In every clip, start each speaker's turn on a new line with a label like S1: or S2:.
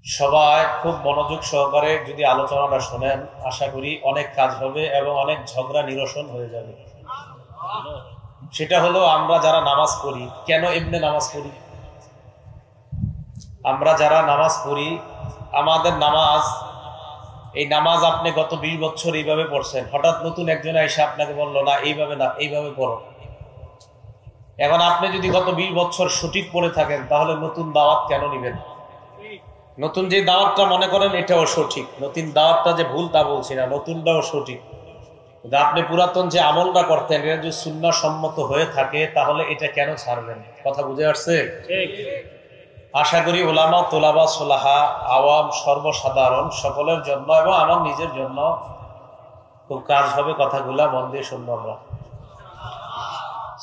S1: সবাই খুব মনোযোগ সহকারে যদি আলোচনাটা শোনেন, আশা করি অনেক কাজ হবে এবং অনেক ঝগড়া নিরসন হয়ে যাবে। সেটা হলো, আমরা যারা নামাজ পড়ি, কেন এমনি নামাজ পড়ি? আমরা যারা নামাজ পড়ি, আমাদের নামাজ, এই নামাজ আপনি গত 20 বছর এইভাবে পড়ছেন, হঠাৎ নতুন একজন এসে আপনাকে বললো না এইভাবে না, এইভাবে পড়ো। এখন আপনি যদি গত 20 বছর সঠিক পড়ে থাকেন, তাহলে নতুন দাওয়াত কেন নিবেন? নতুন যে দাওয়াতটা মনে করেন এটাও সঠিক, নতুন দাওয়াতটা যে ভুল তা বলছি না, নতুনটাও সঠিক। কিন্তু আপনি পুরাতন যে আমলটা করতেন, এটা যদি সুন্নাহ সম্মত হয়ে থাকে, তাহলে এটা কেন ছাড়বেন? কথা বুঝে আসছে? আশা করি ওলামা, তোলাবা, সোলাহা, আওয়াম, সর্বসাধারণ সকলের জন্য এবং আমার নিজের জন্য খুব কাজ হবে। কথাগুলা মন দিয়ে শুনবো আমরা।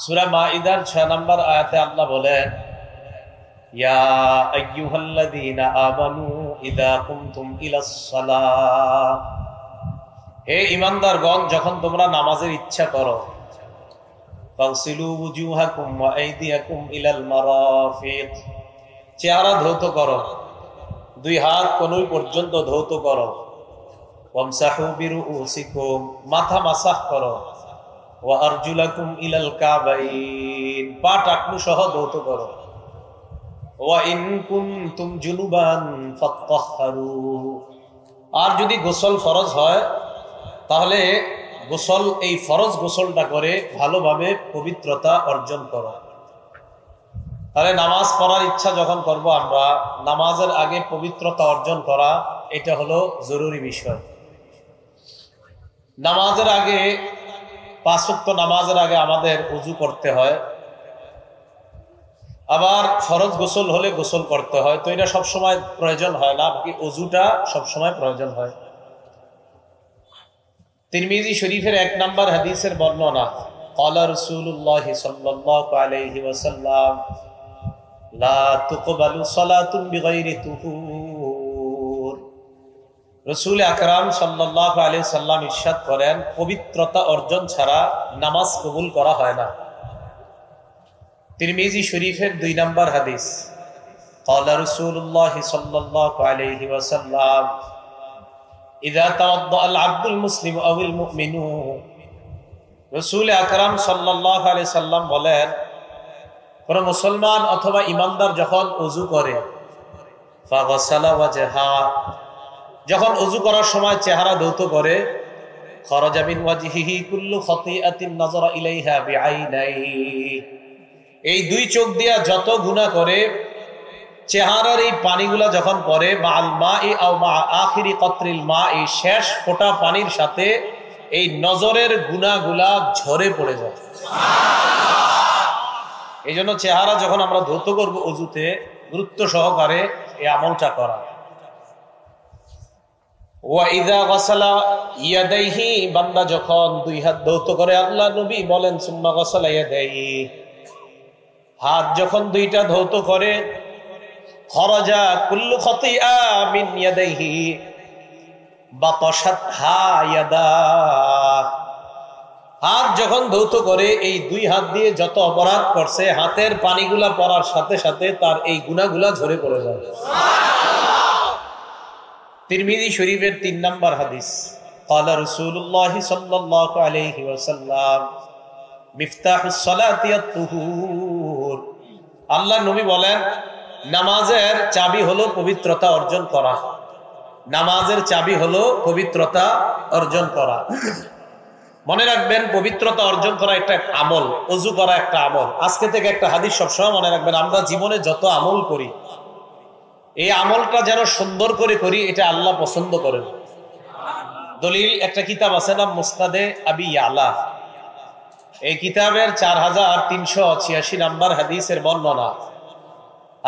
S1: সূরা মাইদার 6 নম্বর আয়াতে আল্লাহ বলেন, ইয়া আইয়ুহাল্লাযীনা আমানু ইযা কুমতুম ইলাস সালাহ, হে ঈমানদারগণ, যখন তোমরা নামাজের ইচ্ছা করো, ফাগসিলু ওয়ুজুহাকুম ওয়া আইদিয়াকুম ইলাল মারাফিক, চেহারা ধৌত করো, 2 হাত কনুই পর্যন্ত ধৌত করো, ওয়ামসাহু বিরুউসিকুম, মাথা মাসাহ করো, ওয়া আরজুলাকুম ইলাল কাবাইন, পা টাকনু সহ ধৌত করো, ওয়া ইন কুনতুম জুনুবান ফাত্তাহহারু, আর যদি গোসল ফরজ হয় তাহলে গোসল, এই ফরজ গোসলটা করে ভালোভাবে পবিত্রতা অর্জন করো। তাহলে নামাজ পড়ার ইচ্ছা যখন করব আমরা, নামাজের আগে পবিত্রতা অর্জন করা, এটা হলো জরুরি বিষয়। নামাজের আগে, 5 ওয়াক্ত নামাজের আগে আমাদের ওযু করতে হয়, আবার ফরজ গোসল হলে গোসল করতে হয়। তো এটা সবসময় প্রয়োজন হয় না, বাকি ওযুটা সবসময় প্রয়োজন হয়। তিরমিজি শরীফের 1 নম্বর হাদিসের বর্ণনা, ক্বালা রাসূলুল্লাহ সাল্লাল্লাহু আলাইহি ওয়াসাল্লাম, লা তুকবালু সালাতুন বিগাইরি তুহুর। রাসূল আকরাম সাল্লাল্লাহু আলাইহি সাল্লাম ইরশাদ করেন, পবিত্রতা অর্জন ছাড়া নামাজ কবুল করা হয় না। তিরমিজি শরীফের 2 নম্বর হাদিস, ক্বালা রাসূলুল্লাহ সাল্লাল্লাহু আলাইহি ওয়াসাল্লাম, ইযা তাওয়াদ্দাআল আবদুল মুসলিম আওয়াল মুমিনু, রাসূল আকরাম সাল্লাল্লাহু আলাইহি সাল্লাম বলেন, কোন মুসলমান অথবা ইমানদার যখন ওযু করে, ফাগাসালা ওয়াজহা, যখন ওযু করার সময় চেহারা ধৌত করে, খারাজা মিন ওয়াজহিহি কুল্লু খাতিআতিন নাযারা ইলাইহা বিআইনাইহি, এই 2 চোখ দিয়া যত গুনাহ করে, চেহারার এই পানিগুলা যখন পড়ে, মাআল মাই আও মা আখিরি কতরিল মা, এই শেষ ফোঁটা পানির সাথে এই নজরের গুনাহগুলা ঝরে পড়ে যায়। এই জন্য চেহারা যখন আমরা ধৌত করব ওযুতে, গুরুত্ব সহকারে এই আমলটা করা। ওয়া ইযা গাসালা ইয়াদাইহি, বান্দা যখন 2 হাত ধৌত করে, আল্লাহ নবী বলেন, সুম্মা গাসালা ইয়াদাইহি, হাত যখন 2টা ধৌত করে, খরাজা কুল্লু খাতিআ মিন ইয়াদাইহি বাতাশাতহা ইয়াদা, হাত যখন ধৌত করে, এই 2 হাত দিয়ে যত অপরাধ করছে, হাতের পানিগুলা পড়ার সাথে সাথে তার এই গুনাহগুলা ঝরে পড়ে যায়। তিরমিজি শরীফের 3 নম্বর হাদিস, ক্বালা রাসূলুল্লাহ সাল্লাল্লাহু আলাইহি ওয়াসাল্লাম, মিফতাহুস সালাতি আত-তুহুর, আল্লাহ নবী বলেন, নামাজের চাবি হলো পবিত্রতা অর্জন করা। নামাজের চাবি হলো পবিত্রতা অর্জন করা। মনে রাখবেন, পবিত্রতা অর্জন করা একটা আমল, ওযু করা একটা আমল। আজকে থেকে একটা হাদিস সবসময় মনে রাখবেন, আমরা জীবনে যত আমল করি, এই আমলটা যেন সুন্দর করে করি, এটা আল্লাহ পছন্দ করেন। দলিল একটা কিতাব আছে না, মুসনাদে আবি ইয়ালা, এই কিতাবের 4386 নম্বর হাদিসের বর্ণনা,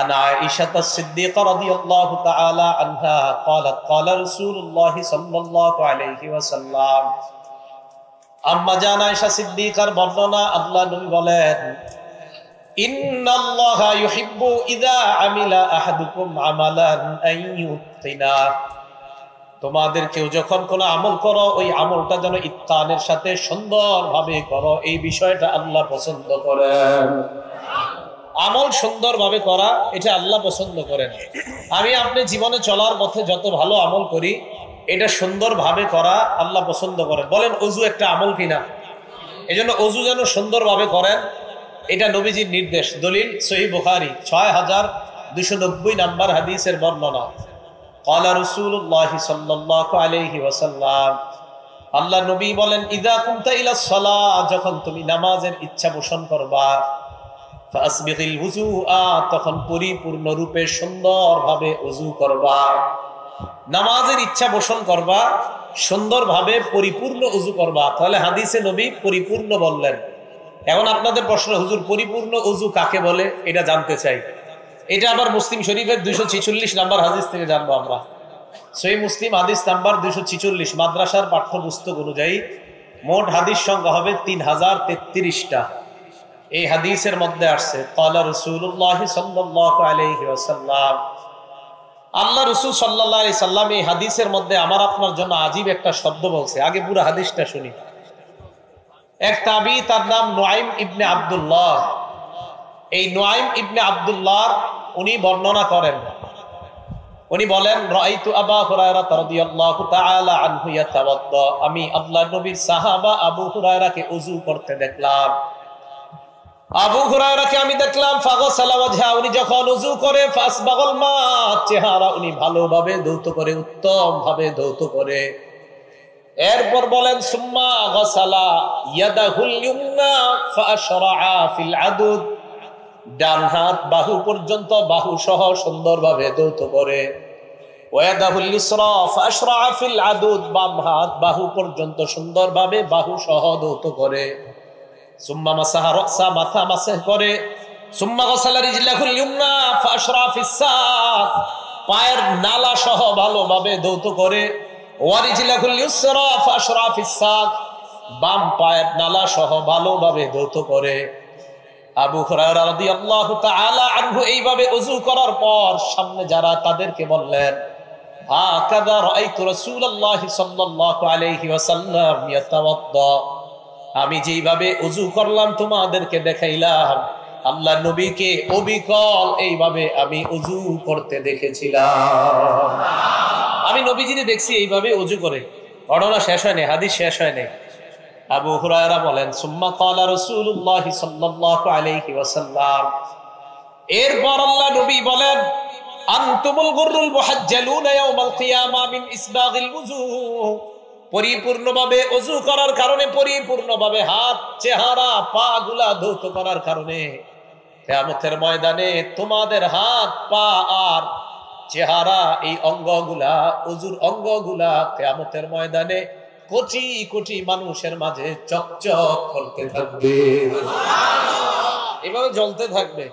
S1: আনা আয়েশা সিদ্দিকা রাদিয়াল্লাহু তাআলা আনহা قالت قال رسول الله صلى الله عليه وسلم, আম্মা জান আয়েশা সিদ্দিকার বর্ণনা, আল্লাহ নবী বলেন, ইন্নাল্লাহা ইউহিব্বু ইযা আমিলা আহাদুকুম আমালান আন ইউতিনা, তোমাদের কেউ যখন কোনো আমল করো, ওই আমলটা যেন ইত্তানের সাথে সুন্দরভাবে করো, এই বিষয়টা আল্লাহ পছন্দ করেন। আমল সুন্দরভাবে করা এটা আল্লাহ পছন্দ করেন। আমি আপনি জীবনে চলার পথে যত ভালো আমল করি এটা সুন্দরভাবে করা আল্লাহ পছন্দ করেন। বলেন অজু একটা আমল কিনা? এজন্য অজু যেন সুন্দরভাবে করেন, এটা নবীজির নির্দেশ। দলিল সহিহ বুখারী ৬২৯০ নাম্বার হাদিসের বর্ণনা। ক্বালা রাসূলুল্লাহি সাল্লাল্লাহু আলাইহি ওয়াসাল্লাম, আল্লাহ নবী বলেন, ইযা কুমতা ইলা সালাহ, যখন তুমি নামাজের ইচ্ছা পোষণ করবা, ফাসবিগিল ওযুআ, তখন পরিপূর্ণ রূপে সুন্দরভাবে ওযু করবা। নামাজের ইচ্ছা পোষণ করবা, সুন্দরভাবে পরিপূর্ণ ওযু করবা। তাহলে হাদিসে নবী পরিপূর্ণ বললেন। এখন আপনাদের প্রশ্ন, হুজুর পরিপূর্ণ ওযু কাকে বলে এটা জানতে চাই। এটা আবার মুসলিম শরীফের ২৪৬ নাম্বার হাদিস থেকে জানবো আমরা। সহিহ মুসলিম হাদিস নাম্বার ২৪৬, মাদ্রাসার পাঠ্যপুস্তক অনুযায়ী মোট হাদিস সংখ্যা হবে ৩০৩৩টা। এই হাদিসের মধ্যে আসছে, ক্বালা রাসূলুল্লাহ সাল্লাল্লাহু আলাইহি ওয়াসাল্লাম, আল্লাহ রাসূল সাল্লাল্লাহু আলাইহি সাল্লাম এই হাদিসের মধ্যে আমার আপনার জন্য আজীব একটা শব্দ বলছে। আগে পুরো হাদিসটা শুনি। এক তাবী, তার নাম নুআইম ইবনে আব্দুল্লাহ। এই নুআইম ইবনে আব্দুল্লাহ উনি বর্ণনা করেন, উনি বলেন, রাআইতু আবু হুরায়রা রাদিয়াল্লাহু তাআলা আনহু ইয়াতাওয়াদ্দা, আমি আল্লাহর নবীর সাহাবা আবু হুরায়রাকে ওযু করতে দেখলাম। আবু হুরায়রাকে আমি দেখলাম, ফাগসালা ওয়াজহা, উনি যখন ওযু করে, ফাসবাগাল মা, চেহারা উনি ভালোভাবে ধৌত করে, উত্তম ভাবে ধৌত করে। এরপর বলেন, সুম্মা গাসালা ইয়াদাহুল ইউমনা ফাআশরাআ ফিল আদুদ, ডান হাত বাহু পর্যন্ত বাহু সহ সুন্দরভাবে ধৌত করে। ওয়াদাহুল ইসরা ফাআশরাআ ফিল আদুদ, বাম হাত বাহু পর্যন্ত সুন্দরভাবে বাহু সহ ধৌত করে। সুম্মা মাসাহা রাসা, মাথা মাসহ করে। সুম্মা গাসালা রিজলাহুল ইউমনা ফাআশরাআ ফিস সাক, পায়ের নালা সহ ভালোভাবে ধৌত করে। ওয়ারিজলাহুল ইউসরা ফাআশরাআ ফিস সাক, বাম পায়ের নালা সহ ভালোভাবে ধৌত করে। আবু হুরায়রা রাদিয়াল্লাহু তাআলা আনহু এইভাবে ওযু করার পর সামনে যারা, তাদেরকে বললেন, হাকাযা রাআইতু রাসূলুল্লাহি সাল্লাল্লাহু আলাইহি ওয়াসাল্লাম ইয়াতাওয়াদ্দা, আমি যেইভাবে ওযু করলাম তোমাদেরকে দেখাইলাম, আল্লাহর নবীকে অবিকল এইভাবে আমি ওযু করতে দেখেছিলাম। আমি নবীজিকে দেখছি এইভাবে ওযু করে। ঘটনা শেষ হয়নি, হাদিস শেষ হয়নি। আবু হুরায়রা বলেন, সুম্মা ক্বালা রাসূলুল্লাহ সাল্লাল্লাহু আলাইহি ওয়াসাল্লাম, এরপর আল্লাহ নবী বলেন, আনতুমুল গুররুল মুহাজ্জালুনা ইয়াউমাল কিয়ামা মিন ইসবাগিল ওযু, পরিপূর্ণভাবে ওযু করার কারণে, পরিপূর্ণভাবে হাত, চেহারা, পা গুলা ধৌত করার কারণে কিয়ামতের ময়দানে তোমাদের হাত, পা আর চেহারা, এই অঙ্গগুলা, ওযুর অঙ্গগুলা কিয়ামতের ময়দানে কোটি কোটি মানুষের মাঝে চকচক করতে থাকবে, এভাবে জ্বলতে থাকবে।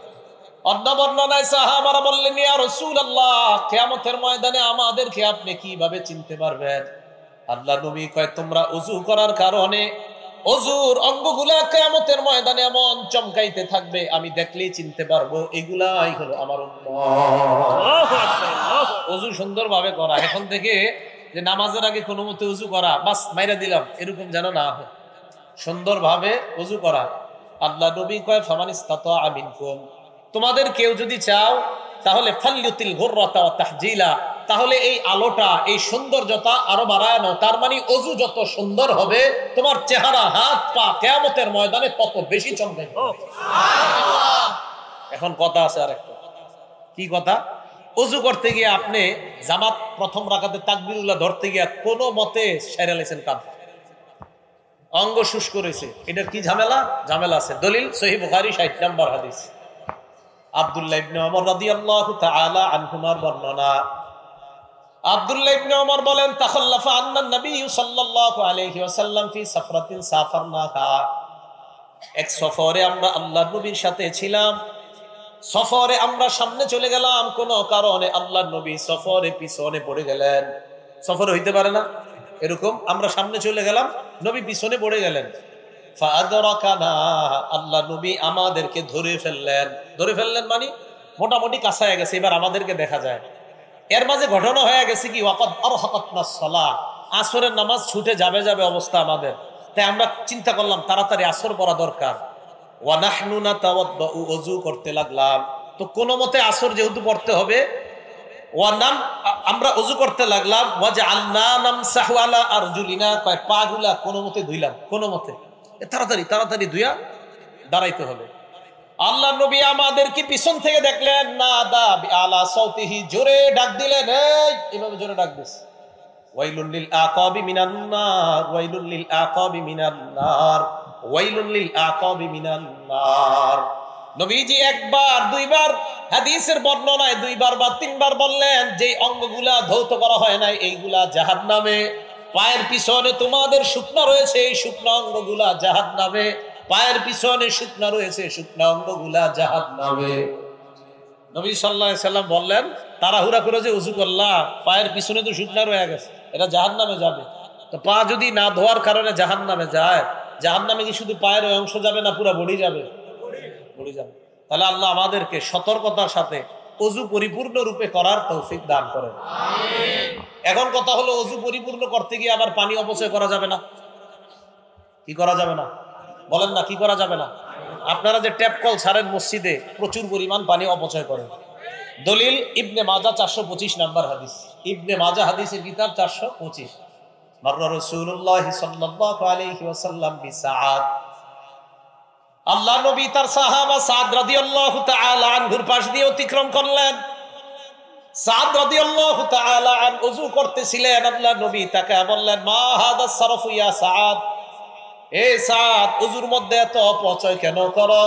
S1: অন্য বর্ণনায় সাহাবারা বললেন, ইয়া রাসূলুল্লাহ, কিয়ামতের ময়দানে আমাদেরকে আপনি কিভাবে চিনতে পারবেন? আল্লাহ নবী কয়, তোমরা ওযু করার কারণে ওযুর অঙ্গগুলা কিয়ামতের ময়দানে এমন চমকাইতে থাকবে, আমি দেখলেই চিনতে পারবো এগুলাই হলো আমার উম্মত। ওযু সুন্দরভাবে করা, এখন থেকে যে নামাজের আগে কোনো মতে উযু করা, বাস মাইরা দিলাম, এরকম যেন না হয়। সুন্দরভাবে ওযু করা। আল্লাহ নবী কয়, ফামানিস্তাতা মিনকুম, তোমাদের কেউ যদি চাও তাহলে ফালইউতিল গুররাতা ওয়া তাহজিলা, তাহলে এই আলোটা, এই সৌন্দর্যতা আরো বাড়ায় নাও। তার মানে ওযু যত সুন্দর হবে, তোমার চেহারা, হাত, পা কিয়ামতের ময়দানে তত বেশি চমকাবে। এখন কথা আছে আরেকটা। কি কথা? ওযু করতে গিয়ে আপনি জামাত প্রথম রাকাতে তাকবীরুল্লাহ ধরতে গিয়ে কোনো মতে সেরে লেছেন কাঁধ, অঙ্গ শুষ্ক রয়েছে, এটার কি ঝামেলা? ঝামেলা আছে। দলিল সহিহ বুখারী ৬০ নম্বর হাদিস। আব্দুল্লাহ ইবনে ওমর রাদিয়াল্লাহু তাআলা আনহুমার বর্ণনা। আব্দুল্লাহ ইবনে ওমর বলেন, তাখাল্লাফা আন্না নবী সাল্লাল্লাহু আলাইহি ওয়াসাল্লাম ফি সাফরাতিন সাফারনাহা, এক সফরে আমরা আল্লাহর নবীর সাথে ছিলাম। সফরে আমরা সামনে চলে গেলাম, কোন কারণে আল্লাহর নবী সফরে পিছনে পড়ে গেলেন। সফরে হইতে পারে না এরকম, আমরা সামনে চলে গেলাম, নবী পিছনে পড়ে গেলেন। ফাআদরাকানা, আল্লাহর নবী আমাদেরকে ধরে ফেললেন। ধরে ফেললেন মানে মোটামুটি কাছায় গেছে, এবার আমাদেরকে দেখা যায়। এর মাঝে ঘটনা হয়ে গেছে কি, ওয়াকাদ আরহাকাতনাস সালাহ, আসরের নামাজ ছুটে যাবে যাবে অবস্থা আমাদের। তাই আমরা চিন্তা করলাম তাড়াতাড়ি আসর পড়া দরকার। ওয়া নাহনু নাতাওয়াদ্দাউ, ওযু করতে লাগলাম। তো কোন মতে আসর যেহেতু পড়তে হবে, আমরা ওযু করতে লাগলাম। ওয়াজআলনা নামসাহু আলা আরজুলিনা, কয় পাগুলা কোন মতে ধুইলাম, কোন মতে তাড়াতাড়ি তাড়াতাড়ি ধুইয়া দাঁড়াইতে হবে। আল্লাহ নবী আমাদেরকে পিছন থেকে দেখলেন, নাদা বিআলা সাউতিহি, জোরে ডাক দিলেন, এই এভাবে জোরে ডাক দিস, ওয়াইলুল লিল আকাবি মিনান নার, ওয়াইলুল লিল আকাবি মিনান নার, ওয়াইলুল লিল আকাবি মিনান নার। নবীজি একবার দুইবার, হাদিসের বর্ণনায় দুইবার বা তিনবার বললেন, যে অঙ্গগুলা ধৌত করা হয় নাই এইগুলা জাহান্নামে। পায়ের পিছনে তোমাদের শুকনা রয়েছে, এই শুকনা অঙ্গগুলা জাহান্নামে। পায়ের পিছনে শুকনা রয়েছে, শুকনা অঙ্গগুলা জাহান্নামে। নবী সাল্লাল্লাহু আলাইহি সাল্লাম বললেন, তাড়াহুড়া করে যে ওযু করলা, পায়ের পিছনে তো শুকনা রয়ে গেছে, এটা জাহান্নামে যাবে। তো পা যদি না ধোয়ার কারণে জাহান্নামে যায়, জাহান্নামে কি শুধু পায়ের ওই অংশ যাবে না পুরো বডি যাবে? বডি যাবে। তাহলে আল্লাহ আমাদেরকে সতর্কতার সাথে ওযু পরিপূর্ণ রূপে করার তৌফিক দান করেন। এখন কথা হলো, ওযু পরিপূর্ণ করতে গিয়ে আবার পানি অপচয় করা যাবে না? কি করা যাবে না বলেন না, কি করা যাবে না? আপনারা যে ট্যাপ কল ছাড়েন মসজিদে, প্রচুর পরিমাণ পানি অপচয় করেন। দলিল ইবনে মাজাহ 425 নাম্বার হাদিস, ইবনে মাজাহ হাদিসের কিতাব 425। মাররা রাসূলুল্লাহ সাল্লাল্লাহু আলাইহি ওয়াসাল্লাম বিসাআদ, আল্লাহ নবী তার সাহাবা সাদ রাদিয়াল্লাহু তাআলা আনহুর পাশ দিয়ে অতিক্রম করলেন। সাদ রাদিয়াল্লাহু তাআলা আন ওযু করতেছিলেন, আল্লাহ নবী তাকে বললেন, মা হাদা সারফু ইয়া সাদ, এ সাদ, ওযুর মধ্যে এত অপচয় কেন করো?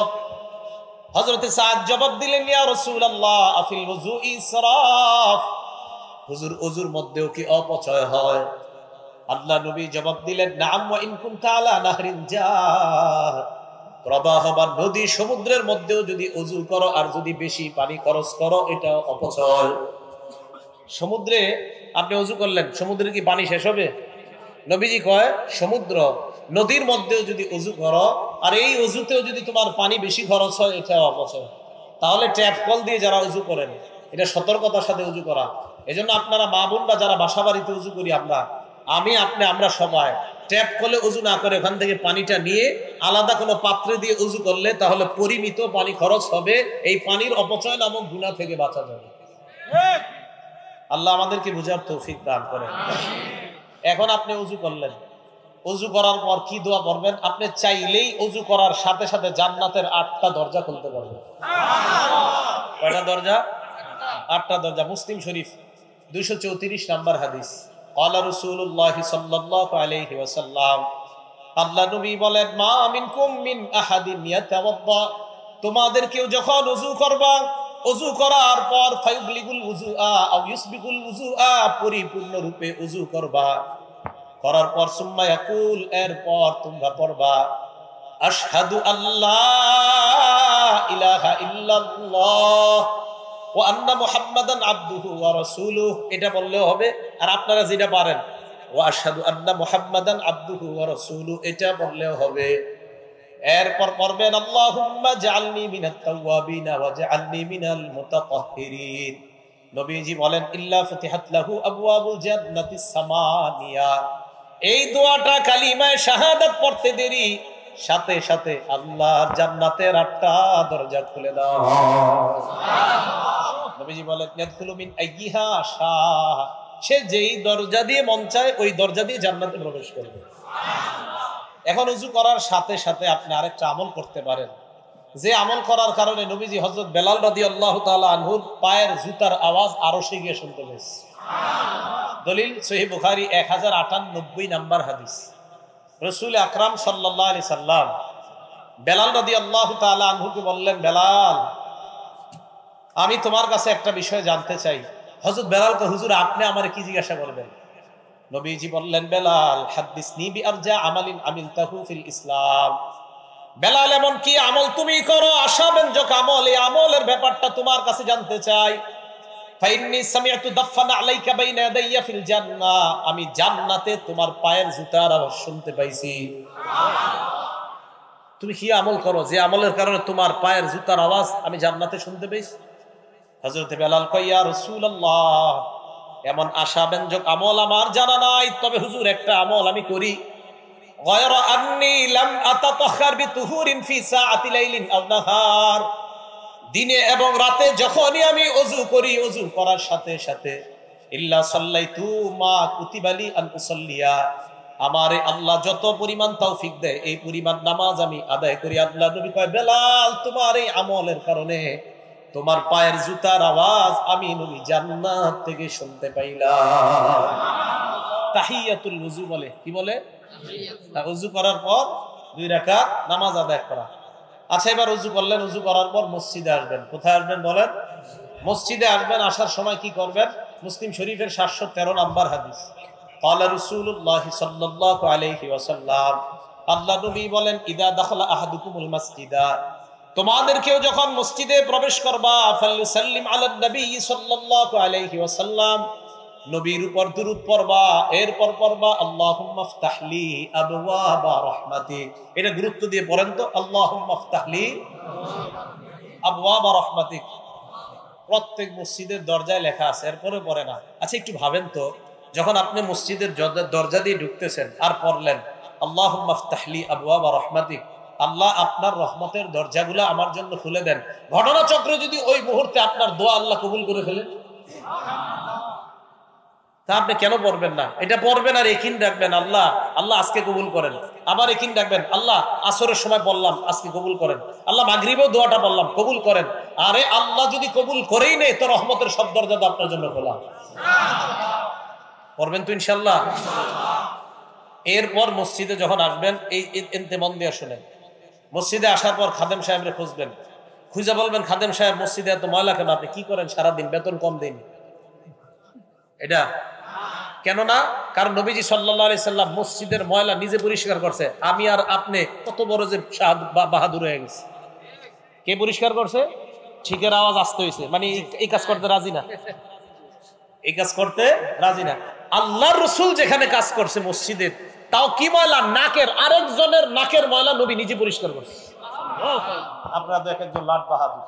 S1: হযরত সাদ জবাব দিলেন, ইয়া রাসূলুল্লাহ আফিল ওযু ইসরাফ, হুজুর ওযুর মধ্যেও কি অপচয় হয়? আল্লাহ নবী জবাব দিলেন, নাম ওয়া ইন কুনতা আলা নাহরিন জার, প্রবাহমান নদী সমুদ্রের মধ্যেও যদি ওযু করো আর যদি বেশি পানি খরচ করো, এটা অপচয়। সমুদ্রে আপনি ওযু করলেন, সমুদ্রে কি পানি শেষ হবে? নবীজি কয়, সমুদ্র নদীর মধ্যেও যদি ওযু করো আর এই ওযুতেও যদি তোমার পানি বেশি খরচ হয়, এটা অপচয়। তাহলে ট্যাপ কল দিয়ে যারা ওযু করেন, এটা সতর্কতার সাথে ওযু করা। এজন্য আপনারা মা বোনরা যারা বাসা বাড়িতে ওযু করি, আমরা সবাই ট্যাপ কলে ওযু না করে ওখান থেকে পানিটা নিয়ে আলাদা কোনো পাত্রে দিয়ে ওযু করলে তাহলে পরিমিত পানি খরচ হবে, এই পানির অপচয় নামক গুনাহ থেকে বাঁচা যাবে। আল্লাহ আমাদেরকে বুঝার তৌফিক দান করেন। এখন আপনি ওযু করলেন, ওযু করার পর কি দোয়া পড়বেন? আপনি চাইলেই ওযু করার সাথে সাথে জান্নাতের 8টা দরজা খুলতে পারবেন। কয়টা দরজা? 8টা দরজা। মুসলিম শরীফ 234 নাম্বার হাদিস। ক্বালা রাসূলুল্লাহ সাল্লাল্লাহু আলাইহি ওয়াসাল্লাম, আল্লাহ নবী বলেন, মা মিনকুম মিন আহাদিন ইয়াতাওয়াদ্দা, তোমাদের কেউ যখন ওযু করবা, ওযু করার পর ফায়ুবলিগুল উযুআ আও ইউসবিগুল উযুআ, পরিপূর্ণ রূপে ওযু করবা। করার পর সুম্মা ইয়াকুল, এরপর তোমরা পড়বা, আশহাদু আল্লা ইলাহা ইল্লাল্লাহ ওয়া আন্না মুহাম্মাদান আবদুহু ওয়া রাসূলুহু, এটা বললেও হবে। আর আপনারা যেটা পারেন, ওয়া আশহাদু আন্না মুহাম্মাদান আবদুহু ওয়া রাসূলুহু, এটা বললেও হবে। এরপর পড়বেন, আল্লাহুম্মা জাআলনি মিনাত তাওয়াবিনা ওয়া জাআলনি মিনাল মুতাতাহহিরিন। নবীজি বলেন, ইল্লা ফুতিহাত লাহু আবওয়াবুল জান্নাতিস সামানিয়া, এই দোয়াটা কালিমায়ে শাহাদাত পড়তে দেরি সাথে সাথে আল্লাহর জান্নাতের 8টা দরজা খুলে দাও। সুবহানাল্লাহ। নবীজি বলেন, ইয়াদখুলু মিন আইয়িহা শা, সে যেই দরজা দিয়ে মন চায় ওই দরজা দিয়ে জান্নাতে প্রবেশ করবে। সুবহানাল্লাহ। এখন ওযু করার সাথে সাথে আপনি আরেকটা আমল করতে পারেন, যে আমল করার কারণে নবীজি হযরত বেলাল রাদিয়াল্লাহু তাআলা আনহুর পায়ের জুতার আওয়াজ আরশে গিয়ে শুনতে পেয়েছে। সুবহানাল্লাহ। দলিল সহিহ বুখারী 1098 নাম্বার হাদিস। রাসূল আকরাম সাল্লাল্লাহু আলাইহি সাল্লাম বেলাল রাদিয়াল্লাহু তাআলা আনহুকে বললেন, বেলাল, আমি তোমার কাছে একটা বিষয় জানতে চাই। হযরত বেলালকে, হুজুর আপনি আমারে কি জিজ্ঞাসা করবেন? নবীজি বললেন, বেলাল, হাদিসনি বিআরজা আমালিন আমিলতাহু ফিল ইসলাম, বেলাল এমন কি আমল তুমি করো আশাব্যঞ্জক আমল, এই আমলের ব্যাপারটা তোমার কাছে জানতে চাই। ফাইন্নী সামিআতু দাফানা আলাইকা বাইনা ইয়াদাইয়া ফিল জান্নাহ, আমি জান্নাতে তোমার পায়ের জুতার আওয়াজ শুনতে পাইছি। সুবহানাল্লাহ। তুমি কি আমল করো যে আমলের কারণে তোমার পায়ের জুতার আওয়াজ আমি জান্নাতে শুনতে পাইছি? হযরত বেলাল কয়, ইয়া রাসূলুল্লাহ, এমন আশাব্যঞ্জক আমল আমার জানা নাই, তবে হুজুর একটা আমল আমি করি। গায়রা আন্নী লাম আতাতাহহার বিতুহুরিন ফি সাআতি লাইলিন আও নাহার, দিনে এবং রাতে যখনই আমি ওযু করি, ওযু করার সাথে সাথে ইল্লা সাল্লাইতু মা কুতিবালি আন উসাল্লিয়া, আমারে আল্লাহ যত পরিমাণ তৌফিক দেয় এই পরিমাণ নামাজ আমি আদায় করি। আল্লাহ নবী কয়, বেলাল তোমার এই আমলের কারণে তোমার পায়ের জুতার আওয়াজ আমি নবী জান্নাত থেকে শুনতে পাইলাম। তাহিয়াতুল ওযু বলে, কি বলে? ওযু করার পর 2 রাকাত নামাজ আদায় করা। আচ্ছা, এবার ওযু করলেন, ওযু করার পর মসজিদে আসবেন। কোথায় আসবেন বলেন? মসজিদে আসবেন। আসার সময় কি করবেন? মুসলিম শরীফের 713 নম্বর হাদিস, ক্বালা রাসূলুল্লাহ সাল্লাল্লাহু আলাইহি ওয়াসাল্লাম, আল্লাহ নবী বলেন, ইদা দাখালা আহাদুকুমুল মাসজিদা, তোমাদের কেউ যখন মসজিদে প্রবেশ করবা, ফালইউসাল্লিম আলান নবী সাল্লাল্লাহু আলাইহি ওয়াসাল্লাম, নবীর উপর দুরূদ পড়বা, এরপর পড়বা আল্লাহুম্মা ইফতাহলি আবওয়াবা রাহমাতিক। এটা গুরুত্ব দিয়ে পড়েন তো, আল্লাহুম্মা ইফতাহলি আবওয়াবা রাহমাতিক। প্রত্যেক মসজিদের দরজায় লেখা আছে, এরপরে পড়ে না। আচ্ছা, একটু ভাবেন তো, যখন আপনি মসজিদের দরজা দিয়ে ঢুকতেছেন আর পড়লেন আল্লাহুম্মা ইফতাহলি আবওয়াবা রাহমাতিক, আল্লাহ আপনার রহমতের দরজাগুলো আমার জন্য খুলে দেন, ঘটনাচক্রে যদি ওই মুহূর্তে আপনার দোয়া আল্লাহ কবুল করে ফেলেন, তা আপনি কেন পড়বেন না? এটা পড়বেন আর একিন রাখবেন, আল্লাহ আল্লাহ আজকে কবুল করেন। আবার একিন রাখবেন, আল্লাহ আসরের সময় বললাম আজকে কবুল করেন। আল্লাহ মাগরিবেও দোয়াটা বললাম, কবুল করেন। আরে আল্লাহ যদি কবুল করেই নেই তো রহমতের সব দরজা তো আপনার জন্য খোলা। পড়বেন তো ইনশাআল্লাহ। এরপর মসজিদে যখন আসবেন, এই ইন্তেমন দিয়ে শুনেন, মসজিদে আসার পর খাদেম সাহেবরে খুঁজবেন, খুঁজে বলবেন, খাদেম সাহেব মসজিদে এত ময়লা কেন? আপনি কি করেন সারাদিন? বেতন কম দেন? এটা কেন না? কারণ নবীজি সাল্লাল্লাহু আলাইহি সাল্লাম মসজিদের ময়লা নিজে পরিষ্কার করছে। আমি আর আপনি কত বড় যে বাহাদুর হয়ে গেছে। কে পরিষ্কার করছে? ঠিকের আওয়াজ আসতে হয়েছে, মানে এই কাজ করতে রাজি না, এই কাজ করতে রাজি না। আল্লাহর রাসূল যেখানে কাজ করছে মসজিদে, তাও কি ময়লা? নাকের, আরেকজনের নাকের ময়লা নবী নিজে পরিষ্কার করছে। আপনারা তো একজন লাট বাহাদুর।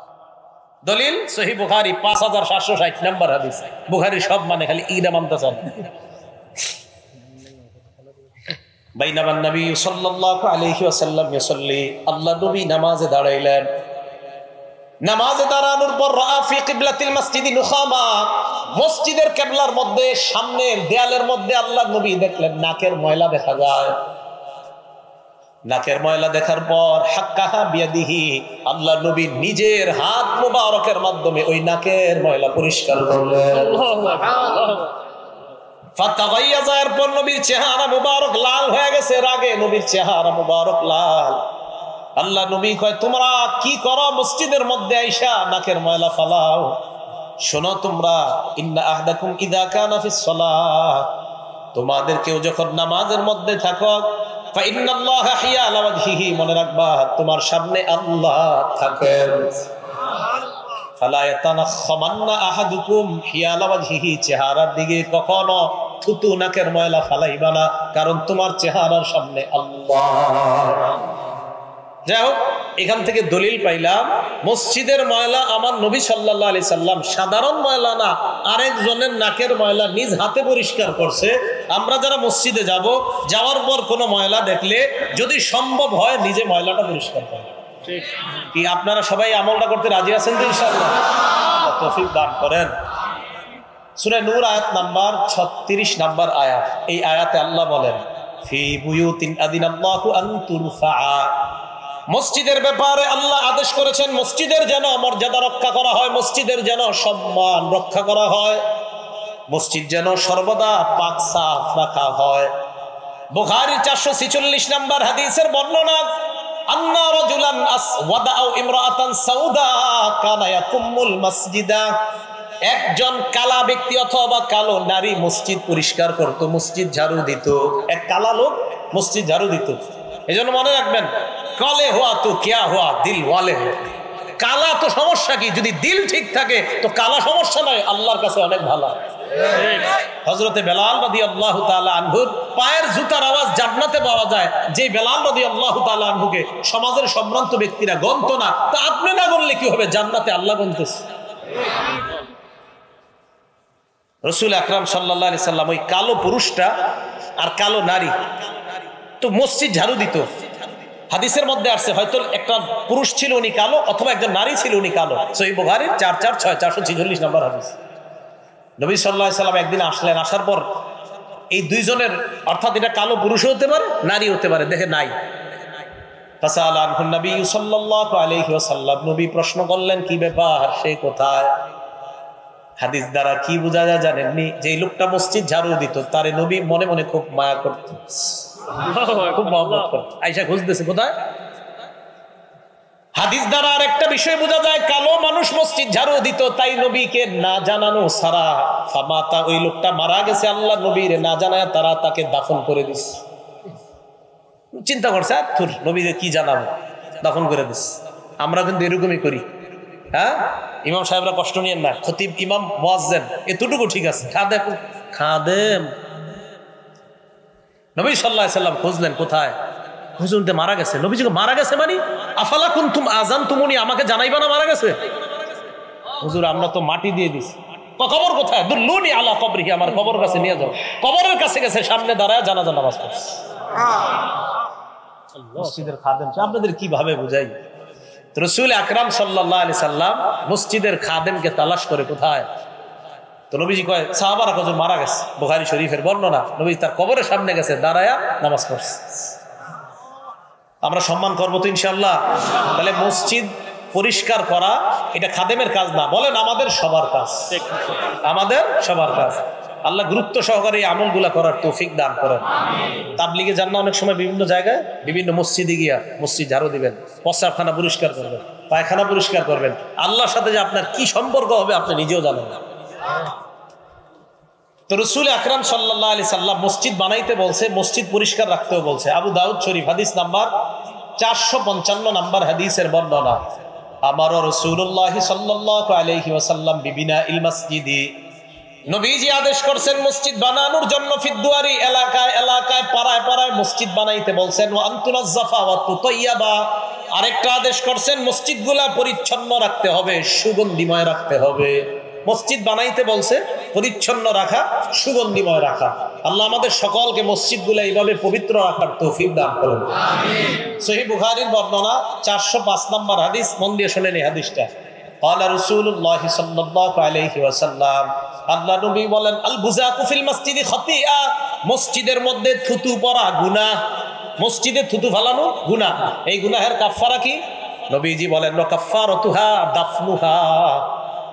S1: দলিল সহিহ বুখারী 5760 নম্বর হাদিস। বুখারী সব মানে খালি ঈদ মানতেছেন। বাইনামান নবী সাল্লাল্লাহু আলাইহি ওয়াসাল্লাম ইউসাল্লি, আল্লাহ নবী নামাজে দাঁড়াইলেন। নামাজে দাঁড়ানোর পর রাআ ফি কিবলাতিল মসজিদি নুখামা, মসজিদের কিবলার মধ্যে সামনের দেয়ালের মধ্যে আল্লাহ নবী দেখলেন নাকের ময়লা দেখা যায়। নাকের ময়লা দেখার পর হাক্কাহা বিয়াদিহি, আল্লাহ নবী নিজের হাত মুবারকের মাধ্যমে ওই নাকের ময়লা পরিষ্কার করলেন। ফাতাগাইয়াজা, এরপর নবীর চেহারা মুবারক লাল হয়ে গেছে, রাগে নবীর চেহারা মুবারক লাল। আল্লাহ নবী কয়, তোমরা কি করো মসজিদের মধ্যে আইসা নাকের ময়লা ফালাও? শোনো তোমরা, ইন্না আহদাকুম ইযা কানা ফিস সালাহ, তোমাদের কেউ যখন নামাজের মধ্যে থাকো, ফা ইন্নাল্লাহা হিয়ালা ওয়াজহিহি, মনে রাখবা তোমার সামনে আল্লাহ থাকেন। ফালা ইয়াতানাখামান্না আহাদুকুম হিয়ালা ওয়াজহিহি, চেহারার দিকে কখনো থুতু নাকের ময়লা ফালাইবা না, কারণ তোমার চেহারার সামনে আল্লাহ। যাই হোক, এখান থেকে দলিল পাইলাম মসজিদের ময়লা আমার নবী সাল্লাল্লাহু আলাইহি সাল্লাম সাধারণ ময়লা না, আরেকজনের নাকের ময়লা নিজ হাতে পরিষ্কার করছে। আমরা যারা মসজিদে যাব, যাওয়ার পর কোনো ময়লা দেখলে যদি সম্ভব হয় নিজে ময়লাটা পরিষ্কার করা। কি আপনারা সবাই আমলটা করতে রাজি আছেন তো? ইনশাআল্লাহ তৌফিক দান করেন। সূরা নূর আয়াত নাম্বার 36 নাম্বার আয়াত। এই আয়াতে আল্লাহ বলেন, ফি বুয়ুতিন আযিনাল্লাহু আন তুরফা, মসজিদের ব্যাপারে আল্লাহ আদেশ করেছেন মসজিদের যেন মর্যাদা রক্ষা করা হয়, মসজিদের যেন সম্মান রক্ষা করা হয়, মসজিদ যেন সর্বদা পাক সাফ রাখা হয়। বুখারী 446 নম্বর হাদিসের বর্ণনা, আন্না রাজুলান আসওয়াদা আও ইমরাআতান সাউদা কানা ইয়াকুমুল মসজিদা, একজন কালা ব্যক্তি অথবা কালো নারী মসজিদ পরিষ্কার করত, মসজিদ ঝাড়ু দিত। এক কালা লোক মসজিদ ঝাড়ু দিত। এজন্য মনে রাখবেন, কালে হওয়া তো কিয়া হওয়া দিল ওয়ালে। কালা তো সমস্যা কি? যদি দিল ঠিক থাকে তো কালা সমস্যা নয়, আল্লাহর কাছে অনেক ভালো। হযরতে বেলাল রাদিয়াল্লাহু তাআলা আনহুর পায়ের জুতার আওয়াজ জান্নাতে পাওয়া যায়, যে বেলাল রাদিয়াল্লাহু তাআলা আনহুকে সমাজের সম্ভ্রান্ত ব্যক্তিরা গণত না, তা আপনি না গণলে কি হবে? জান্নাতে আল্লাহ গণতেছে। রাসূল আকরাম সাল্লাল্লাহু আলাইহি সাল্লাম ওই কালো পুরুষটা আর কালো নারী তো মসজিদ ঝাড়ু দিত। হাদিসের মধ্যে আসছে হয়তো একটা পুরুষ ছিল উনি কালো, অথবা একজন নারী ছিল উনি কালো। সহিহ বুখারীর 446 নম্বর হাদিস। নবী সাল্লাল্লাহু আলাইহি সাল্লাম একদিন আসলেন, আসার পর এই দুইজনের, অর্থাৎ এটা কালো পুরুষও হতে পারে নারী হতে পারে, দেখে নাই। ফাসাআলা আনহুন নবী সাল্লাল্লাহু আলাইহি ওয়াসাল্লাম, নবী প্রশ্ন করলেন কি ব্যাপার, সে কোথায়? হাদিস দ্বারা কি বোঝা যায় জানেননি? যে এই লোকটা মসজিদ ঝাড়ু দিত, তারে নবী মনে মনে খুব মায়া করত, খুব মহব্বত করত। আয়েশা খুঁজতেছে কোথায়। হাদিস দ্বারা আর একটা বিষয় বোঝা যায়, কালো মানুষ মসজিদ ঝাড়ু দিত, তাই নবীকে না জানানো সারা ফামাতা, ওই লোকটা মারা গেছে, আল্লাহ নবীর না জানায় তারা তাকে দাফন করে দিস। চিন্তা করছে নবীকে কি জানাবো, দাফন করে দিস। আমরা কিন্তু এরকমই করি। হ্যাঁ, ইমাম সাহেবরা কষ্ট নিয়েন না, খতিব ইমাম মুয়াজ্জিন এতটুকু ঠিক আছে, খাদেম। নবী সাল্লাল্লাহু আলাইহি সাল্লাম খুঁজলেন কোথায়, হুজুরতে মারা গেছে। নবীজিকে মারা গেছে মানে আফালা কুনতুম আযানতুমুনি, আমাকে জানাইবা না মারা গেছে? হুজুর আমরা তো মাটি দিয়ে দিছি। কবর কোথায়? দুল্লুনি আলা কবরিহি, আমার কবর কাছে নিয়ে যাও। কবরের কাছে গেছে, সামনে দাঁড়ায় জানাজা নামাজ পড়ছে। মসজিদের খাদেম আপনাদের কিভাবে বুঝাই? রাসূল আকরাম সাল্লাল্লাহু আলাইহি সাল্লাম মসজিদের খাদেমকে তালাশ করে কোথায়। তো নবীজি কয় সাহাবারা হুজুর মারা গেছে, বুখারী শরীফের বর্ণনা। নবী তার কবরের সামনে গেছে, দাঁড়ায়া নামাজ পড়ছে। আমরা সম্মান করবো তো ইনশাআল্লাহ। তাহলে মসজিদ পরিষ্কার করা এটা খাদেমের কাজ না, বলেন আমাদের সবার কাজ, আমাদের সবার কাজ। আল্লাহ গুরুত্ব সহকারে এই আমলগুলা করার তৌফিক দান করেন। তাবলিগে যান না অনেক সময় বিভিন্ন জায়গায়, বিভিন্ন মসজিদে গিয়া মসজিদ ঝাড়ু দিবেন, প্রস্রাবখানা পরিষ্কার করবেন, পায়খানা পরিষ্কার করবেন। আল্লাহর সাথে যে আপনার কি সম্পর্ক হবে আপনি নিজেও জানেন না। তো রাসূল আকরাম সাল্লাল্লাহু আলাইহি সাল্লাম মসজিদ বানাইতে বলছে, মসজিদ পরিষ্কার রাখতেও বলছে। আবু দাউদ শরীফ হাদিস নাম্বার 455 নাম্বার হাদিসের বর্ণনা। আমার রাসূলুল্লাহ সাল্লাল্লাহু আলাইহি ওয়াসাল্লাম বিবিনাইল মসজিদি, নবীজি আদেশ করছেন মসজিদ বানানোর জন্য। ফিদ্দুয়ারি, এলাকায় এলাকায় পাড়ায় পাড়ায় মসজিদ বানাইতে বলছেন। ওয়া আনতুনাজ্জাফা ওয়া তুতাইয়াবা, আরেকটা আদেশ করছেন মসজিদগুলা পরিচ্ছন্ন রাখতে হবে, সুগন্ধিময় রাখতে হবে। মসজিদ বানাইতে বলছে, পরিচ্ছন্ন রাখা, সুগন্ধিময় রাখা। আল্লাহ আমাদের সকলকে মসজিদগুলো এইভাবে পবিত্র রাখার তৌফিক দান করুন, আমিন। সহিহ বুখারীর বর্ণনা 405 নম্বর হাদিস, মন দিয়ে শুনেন এই হাদিসটা। ক্বালা রাসূলুল্লাহ সাল্লাল্লাহু আলাইহি ওয়াসাল্লাম, আল্লাহ নবী বলেন আল বুযাকু ফিল মসজিদি খাতিআ, মসজিদের মধ্যে থুতু পড়া গুনাহ, মসজিদে থুতু ফালানো গুনাহ। এই গুনাহের কাফারা কি? নবীজি বলেন কাফারাতুহা দাফনুহা,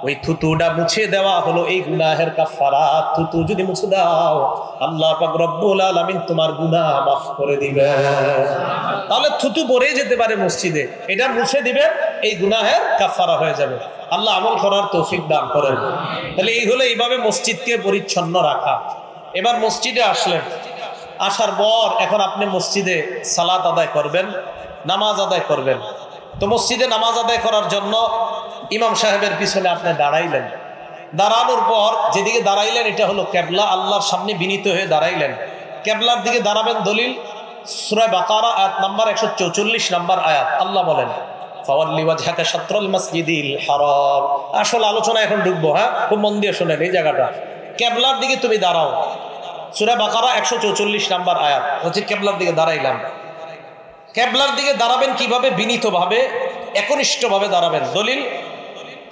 S1: ওই থুতুটা মুছে দেওয়া হলো এই গুনাহের কাফারা। থুতু যদি মুছে দাও আল্লাহ পাক রব্বুল আলামিন তোমার গুনাহ মাফ করে দিবে। তাহলে থুতু পড়ে যেতে পারে মসজিদে, এটা মুছে দিবে, এই গুনাহের কাফারা হয়ে যাবে। আল্লাহ আমল করার তৌফিক দান করেন। তাহলে এই হলো এইভাবে মসজিদকে পরিচ্ছন্ন রাখা। এবার মসজিদে আসলেন, আসার পর এখন আপনি মসজিদে সালাত আদায় করবেন, নামাজ আদায় করবেন। তো মসজিদে নামাজ আদায় করার জন্য ইমাম সাহেবের পিছনে আপনি দাঁড়াইলেন। দাঁড়ানোর পর যেদিকে দাঁড়াইলেন এটা হলো কেবলা, আল্লাহর সামনে বিনীত হয়ে দাঁড়াইলেন। কেবলার দিকে দাঁড়াবেন। দলিল সূরা বাকারা আয়াত নাম্বার 144 নাম্বার আয়াত। আল্লাহ বলেন ফাওয়াল্লি ওয়াজহাকা শাতরাল মাসজিদিল হারাম। আসল আলোচনা এখন ঢুকবো, হ্যাঁ, খুব মন দিয়ে শুনেন এই জায়গাটা। কেবলার দিকে তুমি দাঁড়াও, সূরা বাকারা 144 নাম্বার আয়াত হচ্ছে কেবলার দিকে দাঁড়াইলাম। কেবলার দিকে দাঁড়াবেন কিভাবে? বিনীতভাবে, একনিষ্ঠভাবে দাঁড়াবেন। দলিল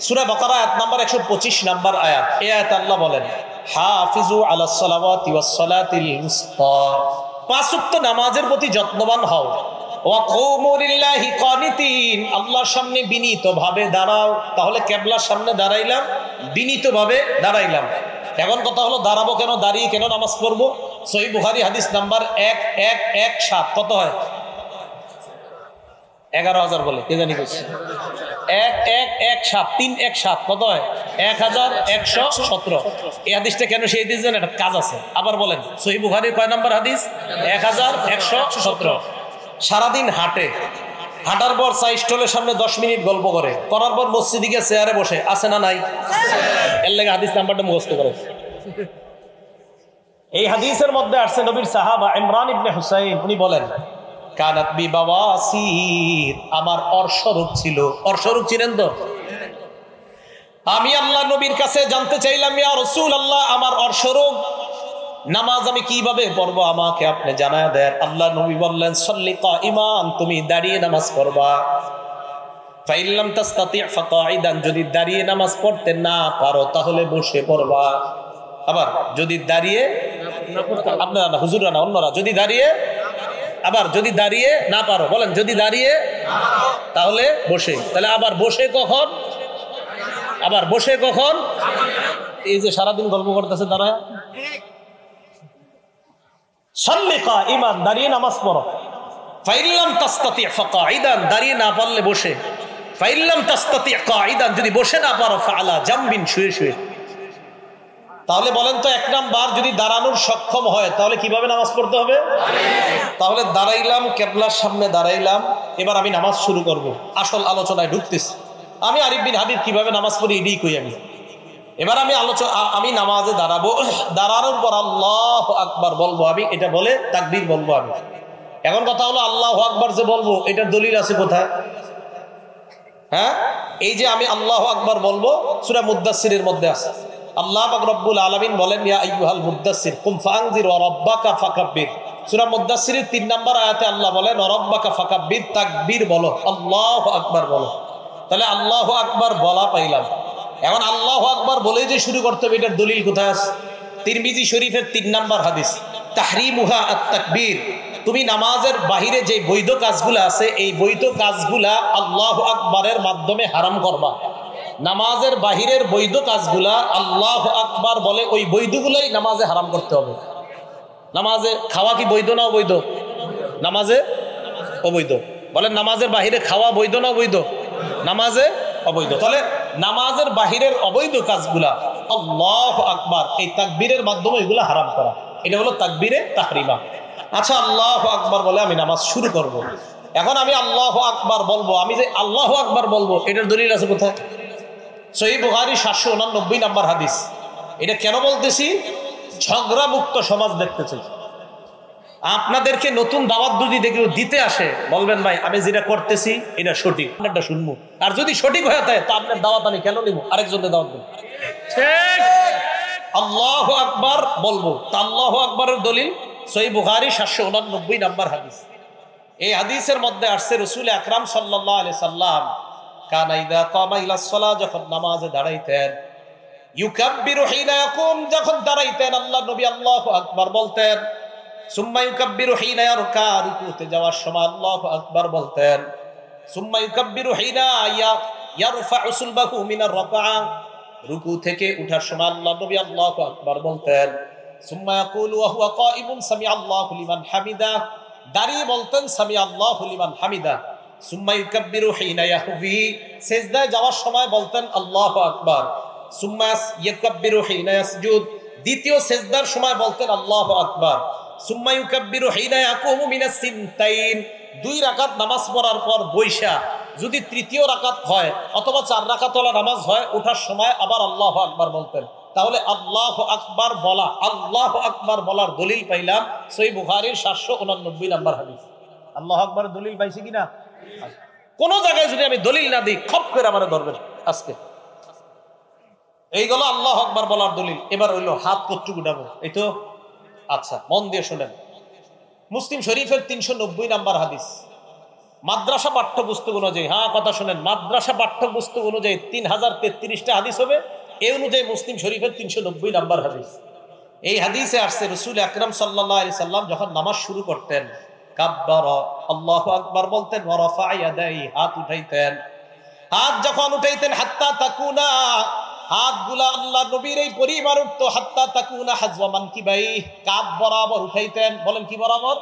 S1: সূরা বাকারা আয়াত নাম্বার 125 নাম্বার আয়াত। এই আয়াতে আল্লাহ বলেন হাফিজু আলাস সালাওয়াতি ওয়াস সালাতিল উসতা, পাঁচ ওয়াক্ত নামাজের প্রতি যত্নবান হও। ওয়া কুমু লিল্লাহি কানিতিন, আল্লাহর সামনে বিনীতভাবে দাঁড়াও। তাহলে কেবলার সামনে দাঁড়াইলাম, বিনীতভাবে দাঁড়াইলাম। এখন কথা হলো দাঁড়াবো কেন, দাঁড়িয়ে কেন নামাজ পড়বো? সহিহ বুখারী হাদিস নাম্বার 1117। কত হয়? 11,000 বলে কে জানি করছে 1117 317 কত হয়? 1117। এই হাদিসটা কেন সেই হাদিস জানেন? একটা কাজ আছে। আবার বলেন সহিহ বুখারীর কয় নাম্বার হাদিস? 1117। সারাদিন হাঁটে, হাঁটার পর চা স্টলের সামনে 10 মিনিট গল্প করে, করার পর মসজিদে গিয়ে চেয়ারে বসে, আছে না নাই? এর লাগে হাদিস নাম্বারটা মুখস্থ করে। এই হাদিসের মধ্যে আসছে নবীর সাহাবা ইমরান ইবনে হুসাইন, উনি বলেন কানাত বি বাওয়াসির, আমার অর্শরোগ ছিল। অর্শরোগ ছিলেন তো? আমি আল্লাহ নবীর কাছে জানতে চাইলাম ইয়া রাসূলুল্লাহ আমার অর্শরোগ নামাজ আমি কিভাবে পড়বো আমাকে আপনি জানায় দেন। আল্লাহ নবী বললেন সাল্লি কাইমান, তুমি দাঁড়িয়ে নামাজ পড়বা। ফাইল্লাম তাস্তাতি ফাকাইদান, যদি দাঁড়িয়ে নামাজ পড়তে না পারো তাহলে বসে পড়বা। আবার যদি দাঁড়িয়ে আপনারা না, হুজুররা না, অন্যরা, যদি দাঁড়িয়ে, আবার যদি দাঁড়িয়ে না পারো, বলেন যদি দাঁড়িয়ে তাহলে বসে। তাহলে আবার বসে কখন? আবার বসে কখন? এই যে সারাদিন গল্প করতেছে দাঁড়ায়, সাল্লি কাইমান, দাঁড়িয়ে নামাজ পড়ো। ফাইল্লাম তাস্তাতি ফাকাইদান, দাঁড়িয়ে না পারলে বসে। ফাইল্লাম তাস্তাতি কাইদান, যদি বসে না পারো ফাআলা জামবিন, শুয়ে শুয়ে। তাহলে বলেন তো, এক নাম্বার যদি দাঁড়ানোর সক্ষম হয় তাহলে কিভাবে নামাজ পড়তে হবে? তাহলে দাঁড়াইলাম, কেবলার সামনে দাঁড়াইলাম, এবার আমি নামাজ শুরু করব। আসল আলোচনায় ঢুকতেছি। আমি আরিফ বিন হাবিব কিভাবে নামাজ পড়ি এটাই কই আমি। এবার আমি নামাজে দাঁড়াবো, দাঁড়ানোর পর আল্লাহু আকবার বলবো আমি, এটা বলে তাকবীর বলবো আমি। এখন কথা হলো, আল্লাহু আকবার যে বলবো এটার দলিল আছে কোথায়? হ্যাঁ, এই যে আমি আল্লাহু আকবার বলবো, সূরা মুদ্দাসসিরের মধ্যে আছে। আল্লাহ পাক রব্বুল আলামিন বলেন, ইয়া আইয়ুহাল মুদ্দাসসির কুম ফাআনজির ওয়া রাব্বাকা ফাকাব্বির। সূরা মুদ্দাসসিরের 3 নম্বর আয়াতে আল্লাহ বলেন ওয়া রাব্বাকা ফাকাব্বির, তাকবীর বলো, আল্লাহু আকবার বলো। তাহলে আল্লাহু আকবার বলা পাইলাম। এখন আল্লাহু আকবার বলেই যে শুরু করতে হবে, এটার দলিল কোথায় আছে? তিরমিজি শরীফের 3 নম্বর হাদিস, তাহরিমুহা আত-তাকবীর। তুমি নামাজের বাহিরে যে বৈধ কাজগুলো আছে, এই বৈধ কাজগুলা আল্লাহু আকবারের মাধ্যমে হারাম করবা। নামাজের বাহিরের বৈধ কাজগুলা আল্লাহু আকবার বলে ওই বৈধগুলাই নামাজে হারাম করতে হবে। নামাজে খাওয়া কি বৈধ না অবৈধ? নামাজে অবৈধ। বলেন নামাজের বাহিরে খাওয়া বৈধ না অবৈধ? নামাজে অবৈধ। তাহলে নামাজের বাহিরের অবৈধ কাজগুলা আল্লাহু আকবার এই তাকবীরের মাধ্যমে এগুলা হারাম করা, এটা হলো তাকবীরে তাহরিমা। আচ্ছা, আল্লাহু আকবার বলে আমি নামাজ শুরু করব। এখন আমি আল্লাহু আকবার বলবো, আমি যে আল্লাহু আকবার বলবো এটার দলিল আছে কোথায়? সহিহ বুখারী 789 নম্বর হাদিস। এটা কেন বলতেছি? ঝগড়া মুক্ত সমাজ দেখতে চাই। আপনাদেরকে নতুন দাওয়াত যদি দিতে আসে, বলবেন ভাই আমি যেটা করতেছি এটা সঠিক, আপনারটা শুনবো। আর যদি সঠিক হয়ে থাকে তা আপনার দাওয়াত আমি কেন নিব? আরেকজনের দাওয়াত দেব। ঠিক, আল্লাহু আকবার বলবো। তা আল্লাহু আকবারের দলিল সহিহ বুখারী 789 নম্বর হাদিস। এই হাদিসের মধ্যে আসছে রাসূল আকরাম সাল্লাল্লাহু আলাইহি সাল্লাম কানা ইযা কামা ইলাস সালাহ, যখন নামাজে দাঁড়াইতেন, ইউকাব্বিরু হিনা ইয়াকুম, যখন দাঁড়াইতেন আল্লাহ নবী আল্লাহু আকবার বলতেন। সুম্মা ইউকাব্বিরু হিনা ইয়ারকা, রুকুতে যাওয়ার সময় আল্লাহু আকবার বলতেন। সুম্মা ইউকাব্বিরু হিনা ইয়ারফা'ু সুলবাহু মিনার রাকআ, রুকু থেকে ওঠার সময় আল্লাহ নবী আল্লাহু আকবার বলতেন। সুম্মা ইয়াকুলু ওয়া হুয়া কাইমুন সামিআ আল্লাহু লিমান হামিদা, দাঁড়িয়ে বলতেন সামিআ আল্লাহু লিমান হামিদা। সুম্মা ইউকাব্বিরু হিনা ইয়াহবি, সিজদায় যাওয়ার সময় বলতেন আল্লাহু আকবার। সুম্মা ইউকাব্বিরু হিনা ইয়াসজুদ, দ্বিতীয় সিজদার সময় বলতেন আল্লাহু আকবার। সুম্মা ইউকাব্বিরু হিনা ইয়াকুমু মিনাস সিনতাইন, 2 রাকাত নামাজ পড়ার পর বৈশা যদি তৃতীয় রাকাত হয় অথবা 4 রাকাত ওয়ালা নামাজ হয়, ওঠার সময় আবার আল্লাহু আকবার বলতেন। তাহলে আল্লাহু আকবার বলা, আল্লাহু আকবার বলার দলিল পাইলাম সহিহ বুখারীর 789 নম্বর হাদিস। আল্লাহু আকবারের দলিল পাইছি কিনা? কোন জায়গায় যদি আমি দলিল না দিই, খপ করে আমারে ধরবেন আজকে। এইগুলো আল্লাহু আকবার বলার দলিল। এবার হইলো হাত কতটুকু উঠাবো, এই তো। আচ্ছা, মন দিয়ে শুনেন। মুসলিম শরীফের 390 নম্বর হাদিস, মাদ্রাসা পাঠ্যপুস্তক অনুযায়ী, হ্যাঁ কথা শুনেন, মাদ্রাসা পাঠ্যপুস্তক অনুযায়ী 3033টা হাদিস হবে। এই অনুযায়ী মুসলিম শরীফের 390 নম্বর হাদিস। এই হাদিসে আসছে রাসূল আকরাম সাল্লাল্লাহু আলাইহি সাল্লাম যখন নামাজ শুরু করতেন, কাব্বারা, আল্লাহু আকবার বলতেন, ওয়া রাফা'a ইয়াদাইহি, হাত উঠাইতেন। হাত যখন উঠাইতেন, হাত্তা তাকুনা, হাতগুলা আল্লাহ নবীর এই পরিবার উঠতো, হাত্তা তাকুনা হাজওয়া মানকিবাই, কাঁধ বরাবর উঠাইতেন। বলেন কি বরাবর?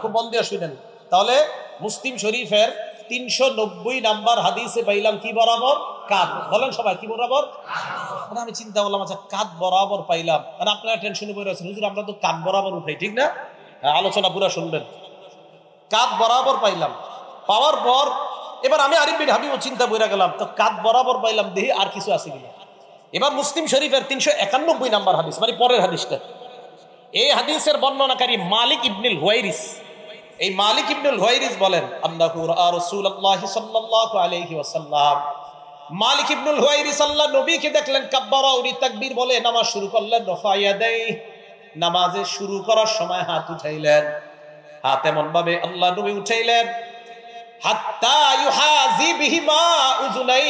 S1: খুব মন দিয়ে শুনেন। তাহলে মুসলিম শরীফের 390 নাম্বার হাদিসে পাইলাম কি বরাবর? কাঁধ। বলেন সবাই কি বরাবর? আমি চিন্তা করলাম, আচ্ছা কাঁধ বরাবর পাইলাম, কারণ আপনারা টেনশনে পড়ে আছেন, হুজুর আমরা তো কাঁধ বরাবর উঠাই, ঠিক না? আলোচনা পুরো শুনবেন। কাঁধ বরাবর পাইলাম, পাওয়ার পর এবার আমি আরিফ বিন হাবিব চিন্তা বইরা গেলাম, তো কাঁধ বরাবর পাইলাম, দেখি আর কিছু আছে কিনা। এবার মুসলিম শরীফের 391 নাম্বার হাদিস, মানে পরের হাদিসটা। এই হাদিসের বর্ণনাকারী মালিক ইবনুল হুয়াইরিস। এই মালিক ইবনুল হুয়াইরিস বলেন, আল্লাহু রাসূলুল্লাহ সাল্লাল্লাহু আলাইহি ওয়াসাল্লাম, মালিক ইবনুল হুয়াইরিস আল্লাহ নবীকে দেখলেন কাব্বারা, উনি তাকবীর বলে নামাজ শুরু করলেন। রফা ইয়াদাই, নামাজে শুরু করার সময় হাত উঠাইলেন, হাত এমন ভাবে আল্লাহ নবী উঠাইলেন হাত্তা ইউহাজি বিহিমা উযুনাই,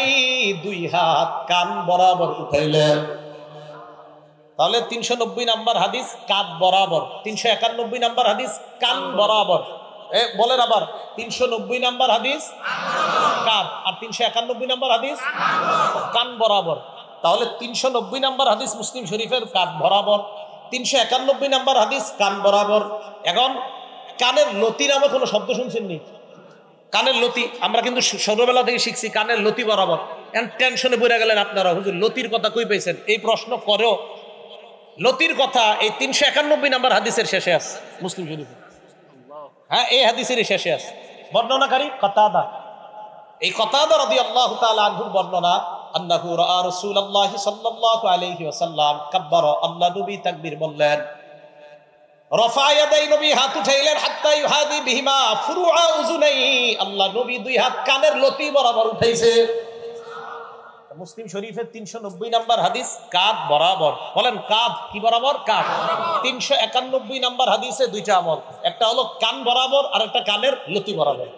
S1: দুই হাত কান বরাবর উঠাইলেন। তাহলে 390 নাম্বার হাদিস কাঁধ বরাবর, 391 নাম্বার হাদিস কান বরাবর। বলেন আবার, 390 নাম্বার হাদিস কাঁধ, আর 391 নাম্বার হাদিস কান বরাবর। তাহলে 390 নাম্বার হাদিস মুসলিম শরীফের কাঁধ বরাবর, 391 নাম্বার হাদিস কান বরাবর। এখন কানের লতি নামে কোনো শব্দ শুনছেন নি? কানের লতি আমরা কিন্তু ছোটবেলা থেকে শিখছি কানের লতি বরাবর। এখন টেনশনে পড়ে গেলেন আপনারা, হুজুর লতির কথা কই পেয়েছেন? এই প্রশ্ন করেও লতির কথা এই 391 নাম্বার হাদিসের শেষে আছে মুসলিম শরীফে। হ্যাঁ, এই হাদিসের শেষে আছে। বর্ণনাকারী কাতাদা। এই কাতাদা রাদিয়াল্লাহু তাআলা আনহুর বর্ণনা, আন্নাহু রাআ রাসূলুল্লাহ সাল্লাল্লাহু আলাইহি ওয়াসাল্লাম কাব্বারা, আল্লাহ নবী তাকবীর বললেন, রফা ইয়াদাই, নবী হাত উঠাইলেন, হাত্তা ইউহাদি বিহিমা ফুরুআ উযুনাই, আল্লাহ নবী দুই হাত কানের লতি বরাবর উঠাইছে। মুসলিম শরীফের 390 নাম্বার হাদিস কাঁধ বরাবর। বলেন কাঁধ কি বরাবর? কাঁধ। 391 নাম্বার হাদিসে দুইটা আমল, একটা হলো কান বরাবর আর একটা কানের লতি বরাবর।